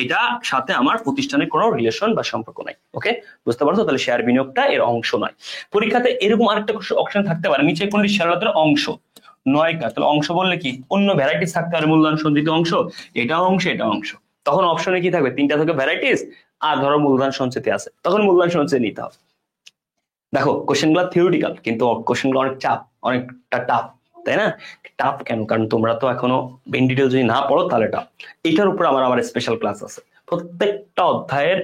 এটা সাথে আমার প্রতিষ্ঠানের কোনো রিলেশন বা সম্পর্ক নাই। ওকে, বুঝতে পারছো? তাহলে শেয়ার বিনিয়োগটা এর অংশ নয়। পরীক্ষাতে এরকম আরেকটা অপশন থাকতে পারে, নিচে কোনটি শেয়ার হোল্ডারের অংশ নয়, তাহলে অংশ বললে কি অন্য ভ্যারাইটিস থাকতে পারে, মূলধন সঞ্চিত অংশ, এটাও অংশ, এটা অংশ। তখন অপশনে কি থাকবে, 3টা থেকে ভ্যারাইটিস, আর ধরো মূলধন সঞ্চিতি আছে, তখন মূলধন সঞ্চিতি নিতে হবে। দেখো কোশ্চেন গুলো থিওরিটিক্যাল, কিন্তু কোশ্চেন গুলো অনেক চাপ, অনেকটা টাফ, তাই না? টাফ কেন? কারণ তোমরা তো এখনো ইন ডিটেল যদি না পড়ো তাহলে টাফ। এটার উপর আমার স্পেশাল ক্লাস আছে, প্রত্যেকটা অধ্যায়ের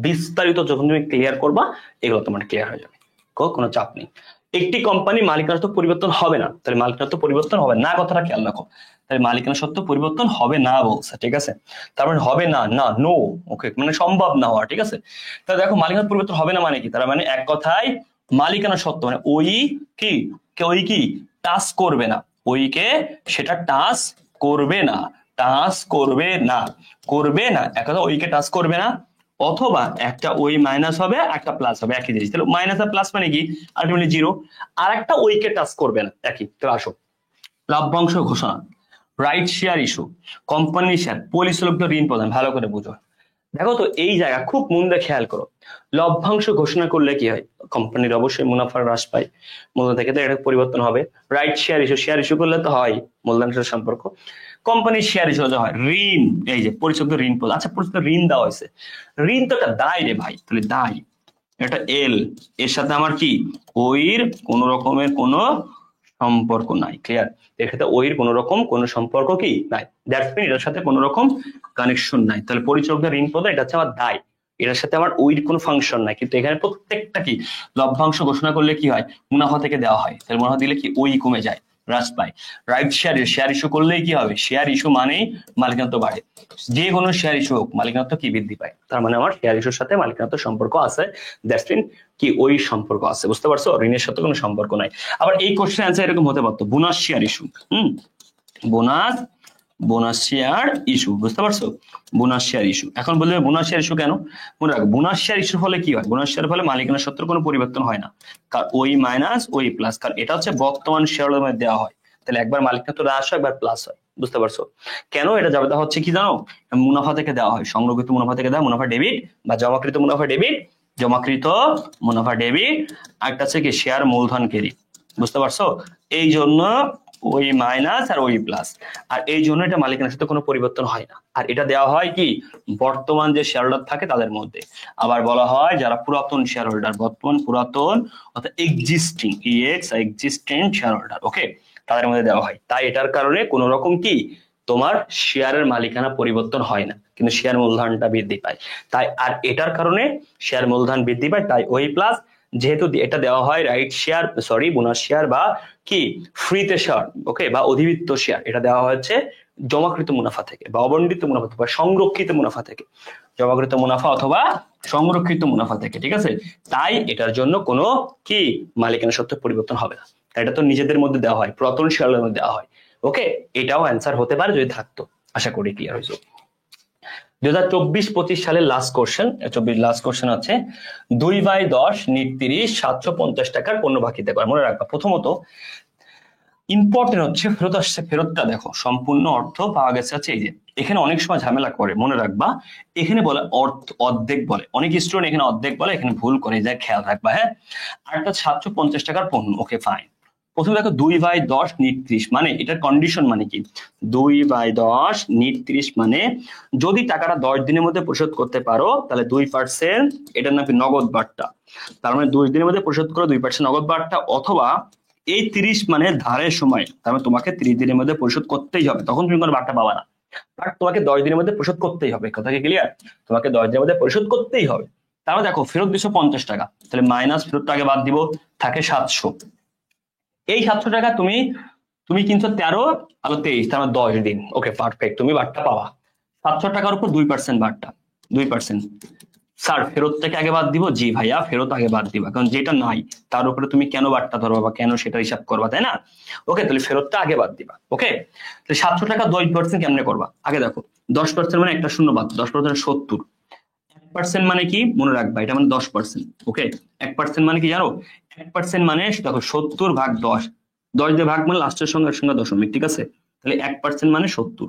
বিস্তারিত যখন তুমি ক্লিয়ার করবা, এগুলো তোমার ক্লিয়ার হয়ে যাবে, কোনো চাপ নেই। একটি কোম্পানি মালিকানা সত্ত্ব পরিবর্তন হবে না, তাহলে মালিকানা সত্ত্ব পরিবর্তন হবে না কথাটা খেয়াল রাখো, তাহলে মালিকানা সত্ত্ব পরিবর্তন হবে না বলছে, ঠিক আছে। তার মানে হবে না, না নো, ওকে, মানে সম্ভব না হওয়া, ঠিক আছে। তাহলে দেখো মালিকানা পরিবর্তন হবে না মানে কি, তার মানে এক কথায় মালিকানা সত্ত্ব মানে ওই কি, ওই কি টাচ করবে না, ওইকে সেটা টাচ করবে না, টাচ করবে না, করবে না, এক কথা ওইকে টাচ করবে না, অথবা একটা ওই মাইনাস হবে একটা প্লাস হবে, একই জিনিস। তাহলে মাইনাস আর প্লাস মানে কি, আলটিমেটলি জিরো। আর একটা ওইকে টাচ করবে না, একই। তাহলে আসো লভ্যাংশ ঘোষণা, রাইট শেয়ার ইস্যু, কোম্পানির শেয়ার, পরিচালক ঋণ প্রদান, ভালো করে বুঝো। দেখো তো এই জায়গা খুব মন দিয়ে খেয়াল করো, লভ্যাংশ ঘোষণা করলে কি হয়, কোম্পানির অবশ্যই মুনাফা হ্রাস পায়, মূলধন থেকে তো এটা পরিবর্তন হবে। Right share issue, share issue করলে তো হয় মূলধনের সাথে সম্পর্ক, কোম্পানির শেয়ার ইস্যু হয়। ঋণ, এই যে পরিচালক ঋণ প্রদান, আচ্ছা পরিচালক ঋণ দেওয়া হয়েছে, ঋণ তো একটা দায় রে ভাই, তাহলে দায় এটা এল, এর সাথে আমার কি ওইর কোন রকমের কোনো সম্পর্ক নাই, ক্লিয়ার। এর সাথে ওইর কোন রকম কোন সম্পর্ক কি নাই, দ্যাটস মিন এটার সাথে কোন রকম কানেকশন নাই। তাহলে পরিচালকদের ঋণ প্রদান এটা হচ্ছে আমার দায়, এটার সাথে আমার ওইর কোনো ফাংশন নাই। কিন্তু এখানে প্রত্যেকটা কি লভ্যাংশ ঘোষণা করলে কি হয়, মুনাফা থেকে দেওয়া হয়, তাহলে মুনাফা দিলে কি ওই কমে যায়, হ্রাস পায়। রাইট শেয়ার, শেয়ার ইস্যু করলেই কি হবে, শেয়ার ইস্যু মানেই মালিকানাত্ব বাড়ে, যে কোনো শেয়ার ইস্যু হোক মালিকানাত্ব কি বৃদ্ধি পায়, তার মানে আমার শেয়ার ইস্যুর সাথে মালিকানাত্ব সম্পর্ক আছে, দ্যাটস মিন কি ওই সম্পর্ক আছে, বুঝতে পারছো, ঋণের সাথে কোনো সম্পর্ক নাই। আবার এই কোশ্চেন অ্যান্সার এরকম হতে পারতো, bonus share issue, bonus, bonus share issue, বুঝতে পারছো, বোনাস শেয়ার ইস্যু। এখন বলবে বোনাস শেয়ার ইস্যু কেন, মনে রাখো বোনাস শেয়ার ইস্যুর ফলে কি হয়, বোনাস শেয়ার ফলে মালিকানা সত্ত্বের কোনো পরিবর্তন হয় না, কারণ ওই মাইনাস ওই প্লাস, কারণ এটা হচ্ছে বর্তমান শেয়ার মধ্যে দেওয়া হয়, তাহলে একবার মালিকানা হ্রাস হয় একবার প্লাস হয়, বুঝতে পারছো। কেন এটা যাবে হচ্ছে কি জানো, মুনাফা থেকে দেওয়া হয়, সংরক্ষিত মুনাফা থেকে দেওয়া, মুনাফা ডেবিট বা জমাকৃত মুনাফা ডেবিট, জমাকৃত মুনাফা ডেবিট, একটা হচ্ছে কি শেয়ার মূলধন ক্রেডিট, বুঝতে পারছো। এই জন্য ওই মাইনাস আর ওই প্লাস, আর এই জন্য এটা মালিকানার সাথে কোনো পরিবর্তন হয় না। আর এটা দেওয়া হয় কি বর্তমান যে শেয়ার হোল্ডার থাকে তাদের মধ্যে, আবার বলা হয় যারা পুরাতন শেয়ার হোল্ডার, বর্তমান পুরাতন অর্থাৎ এক্সিস্টিং, এক্সিস্টিং শেয়ার হোল্ডার, ওকে, তাদের মধ্যে দেওয়া হয়। তাই এটার কারণে কোন রকম কি তোমার শেয়ারের মালিকানা পরিবর্তন হয় না, কিন্তু শেয়ার মূলধনটা বৃদ্ধি পায়। তাই আর এটার কারণে শেয়ার মূলধন বৃদ্ধি পায়, তাই ওই প্লাস, যেহেতু এটা দেওয়া হয় right share, sorry bonus share বা কি ফ্রিতে শেয়ার, ওকে, বা অধিবৃত্ত শেয়ার, এটা দেওয়া হচ্ছে জমাকৃত মুনাফা থেকে বা অবন্ডিত মুনাফা থেকে বা সংরক্ষিত মুনাফা থেকে, জমাকৃত মুনাফা অথবা সংরক্ষিত মুনাফা থেকে, ঠিক আছে। তাই এটার জন্য কোনো কি মালিকানা সত্ত্বের পরিবর্তন হবে না, এটা তো নিজেদের মধ্যে দেওয়া হয়, পুরাতন শেয়ারের মধ্যে দেওয়া হয়, ওকে। এটাও অ্যান্সার হতে পারে যদি থাকতো, আশা করি ক্লিয়ার হয়েছে। 2024-25 সালের লাস্ট কোশ্চেন, লাস্ট কোশ্চেন আছে 2/10 নিট 30 750 টাকার পণ্য বাকিতে করা। মনে রাখবা প্রথমত ইম্পর্টেন্ট হচ্ছে ফেরত আসছে, ফেরতটা দেখো সম্পূর্ণ অর্থ পাওয়া গেছে আছে, এই যে এখানে অনেক সময় ঝামেলা করে, মনে রাখবা এখানে বলে অর্ধেক বলে, অনেক স্টুডেন্ট এখানে অর্ধেক বলে, এখানে ভুল করে যায়, খেয়াল রাখবা, হ্যাঁ। আর একটা 750 টাকার পণ্য, ওকে ফাইন। প্রথমে দেখো 2/10 নিট 30 মানে এটার কন্ডিশন মানে কি, 2/10 নিট 30 মানে যদি টাকাটা 10 দিনের মধ্যে পরিশোধ করতে পারো তাহলে 2%, এটার নাকি নগদ বার্তা, তার মানে 2 দিনের মধ্যে পরিশোধ করো 2% নগদ বার্তা, অথবা এই 30 মানে ধারের সময়, তার মানে তোমাকে 30 দিনের মধ্যে পরিশোধ করতেই হবে, তখন তুমি কোনো বার্তা পাবা না, বাট তোমাকে 10 দিনের মধ্যে পরিশোধ করতেই হবে, কথা কি ক্লিয়ার, তোমাকে 10 দিনের মধ্যে পরিশোধ করতেই হবে। তাহলে দেখো ফেরত 250 টাকা, তাহলে মাইনাস ফেরতটা আগে বাদ দিব, থাকে 700। এই 700 টাকা তুমি তুমি কিনছো 13 আর 23, তার মানে 10 দিন, ওকে পারফেক্ট, তুমি বার্তা পাবা 700 টাকার উপর 2% বার্তা, 2%। স্যার ফেরত থেকে আগে বাদ দিব, জি ভাইয়া ফেরত আগে বাদ দিবা, কারণ যেটা নাই তার উপরে তুমি কেন বার্তা ধরবা বা কেন সেটা হিসাব করবা, তাই না, ওকে। তাহলে ফেরতটা আগে বাদ দিবা, ওকে। তাহলে 700 টাকা 10% কেমনে করবা, আগে দেখো 10% মানে একটা শূন্য বাদ, 10% 70, 1% মানে কি মনে রাখবা, এটা মানে 10%, ওকে। 1% মানে কি জানো, 1% মানে দেখো 70 ভাগ 10, 10 দিয়ে ভাগ মানে লাস্টের সঙ্গে সঙ্গে দশমিক, ঠিক আছে। তাহলে 1% মানে 70,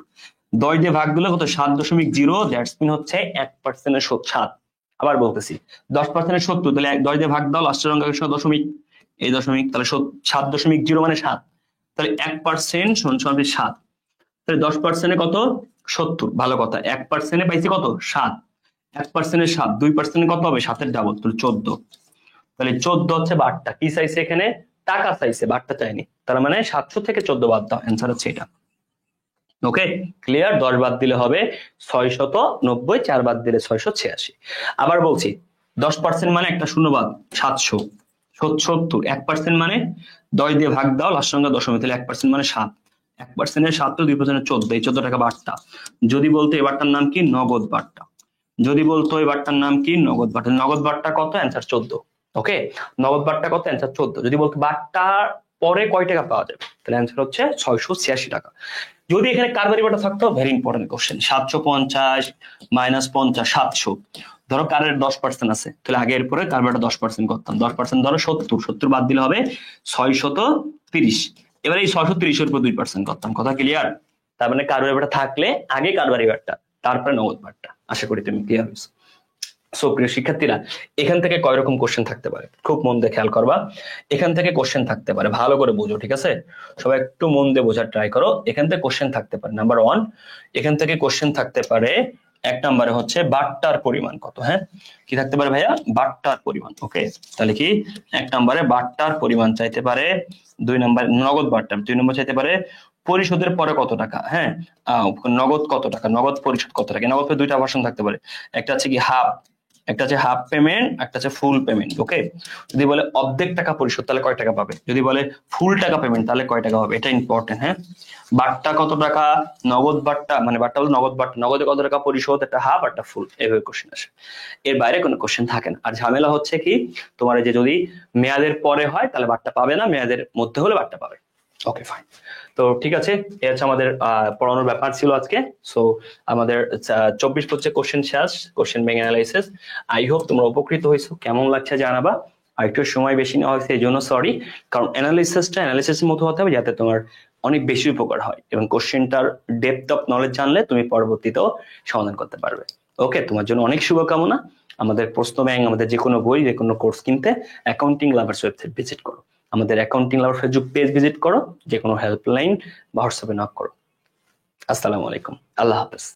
10 দিয়ে ভাগ দিলে কত 7.0, দ্যাটস মিন হচ্ছে 1% এর 7। আবার বলতেছি 10% 70, তাহলে 10 দিয়ে ভাগ দাও লাস্টের অঙ্কের সঙ্গে দশমিক, এই দশমিক, তাহলে 7.0 মানে 7, তাহলে 1% সমান 7, তাহলে 10% কত 70, ভালো কথা, 1% পাইছি কত 7, 1% 7, 2% কত হবে 7-এর ডাবল, তাহলে 14, তাহলে 14 হচ্ছে বারটা, কি চাইছে এখানে টাকা চাইছে, বারটা চাইনি, তার মানে 700 থেকে 14 বাদ দাও, অ্যান্সার হচ্ছে এটা, ওকে ক্লিয়ার। 10 বাদ দিলে হবে 690, 4 বাদ দিলে 686। আবার বলছি 10% মানে একটা শূন্য বাদ 700, 70, 1% মানে 10 দিয়ে ভাগ দাও, লাস্ট সংখ্যা দশমিক, তাহলে 1% মানে 7। 1%-এর 7 তো 2% 14, এই 14 টাকা বার্তা। যদি বলতো এবারটার নাম কি, নগদ বার্তা। যদি বলতো এবারটার নাম কি, নগদ বার্তা। নগদ বার্তা কত, অ্যান্সার 14। ওকে, নগদ বার্তা কত, অ্যান্সার 14। যদি বলতো বার্তার পরে কয় টাকা পাওয়া যাবে, তাহলে অ্যান্সার হচ্ছে 686 টাকা। যদি এখানে কারবারি বার্তা থাকতো, ভেরি ইম্পর্টেন্ট কোশ্চেন, 750 - 50, 700। ধরো কারের 10% আছে, তাহলে আগে এরপরে কারবারটা 10% করতাম। 10% ধরো 70 বাদ দিলে হবে 630। এবার এই 630 এর উপর 2% করতাম। কথা ক্লিয়ার? তার মানে কারবারি বার্তা থাকলে আগে কারবারি বার্তা, তারপরে নগদ বার্তা। আশা করি তুমি ক্লিয়ার হয়েছো। সো প্রিয় শিক্ষার্থীরা, এখান থেকে কয় রকম কোশ্চেন থাকতে পারে, খুব মন দিয়ে খেয়াল করবা। এখান থেকে কোশ্চেন থাকতে পারে, ভালো করে বুঝো, ঠিক আছে? সবাই একটু মন দিয়ে বোঝার ট্রাই করো। এখান থেকে কোশ্চেন থাকতে পারে, নাম্বার 1, এখান থেকে কোশ্চেন থাকতে পারে 1 নম্বরে হচ্ছে বাট্টার পরিমাণ কত। হ্যাঁ, কি থাকতে পারে ভাইয়া, বাট্টার পরিমাণ। ওকে, তাহলে কি 1 নম্বরে বাট্টার পরিমাণ চাইতে পারে। 2 নম্বর নগদ বাট্টা, 2 নম্বর চাইতে পারে পরিশোধের পরে কত টাকা। হ্যাঁ, নগদ কত টাকা, নগদ পরিশোধ কত টাকা। নগদ দুইটা ভার্সন থাকতে পারে, একটা হচ্ছে কি হাফ, একটা হচ্ছে হাফ পেমেন্ট, একটা হচ্ছে ফুল পেমেন্ট। ওকে, যদি বলে অর্ধেক টাকা পরিশোধ, তাহলে কয় টাকা পাবে। যদি বলে ফুল টাকা পেমেন্ট, তাহলে কয় টাকা হবে, এটা ইম্পর্টেন্ট। হ্যাঁ, বাট্টা কত টাকা, নগদ বাট্টা, মানে বাট্টা বলতে নগদ বাট্টা, নগদে কত টাকা পরিশোধ, একটা হাফ একটা ফুল, এভাবে কোশ্চেন আসে। এর বাইরে কোনো কোশ্চেন থাকে না। আর ঝামেলা হচ্ছে কি, তোমার এই যে যদি মেয়াদের পরে হয় তাহলে বাট্টা পাবে না, মেয়াদের মধ্যে হলে বাট্টা পাবে। Okay fine. তো ঠিক আছে, এই হচ্ছে আমাদের পড়ানোর ব্যাপার ছিল আজকে। সো আমাদের 24-25 কোশ্চেন শেষ, question bank analysis. I hope তোমরা উপকৃত হয়েছো, কেমন লাগছে জানাবা। আর একটু সময় বেশি নেওয়া হয়েছে এই জন্য সরি, কারণ অ্যানালিসিসের মতো হতে হবে যাতে তোমার অনেক বেশি উপকার হয়, এবং কোশ্চেনটার ডেপথ অফ নলেজ জানলে তুমি পরবর্তীতেও সমাধান করতে পারবে। ওকে, তোমার জন্য অনেক শুভকামনা। আমাদের প্রশ্ন ব্যাংক, আমাদের যে কোনো বই, যে কোনো কোর্স কিনতে অ্যাকাউন্টিং লাভার্স ওয়েবসাইট ভিজিট করো, আমাদের অ্যাকাউন্টিং লাভার ফেসবুক পেজ ভিজিট করো, যে কোনো হেল্পলাইন বা হোয়াটসঅ্যাপে নক করো। আসসালামু আলাইকুম, আল্লাহ হাফেজ।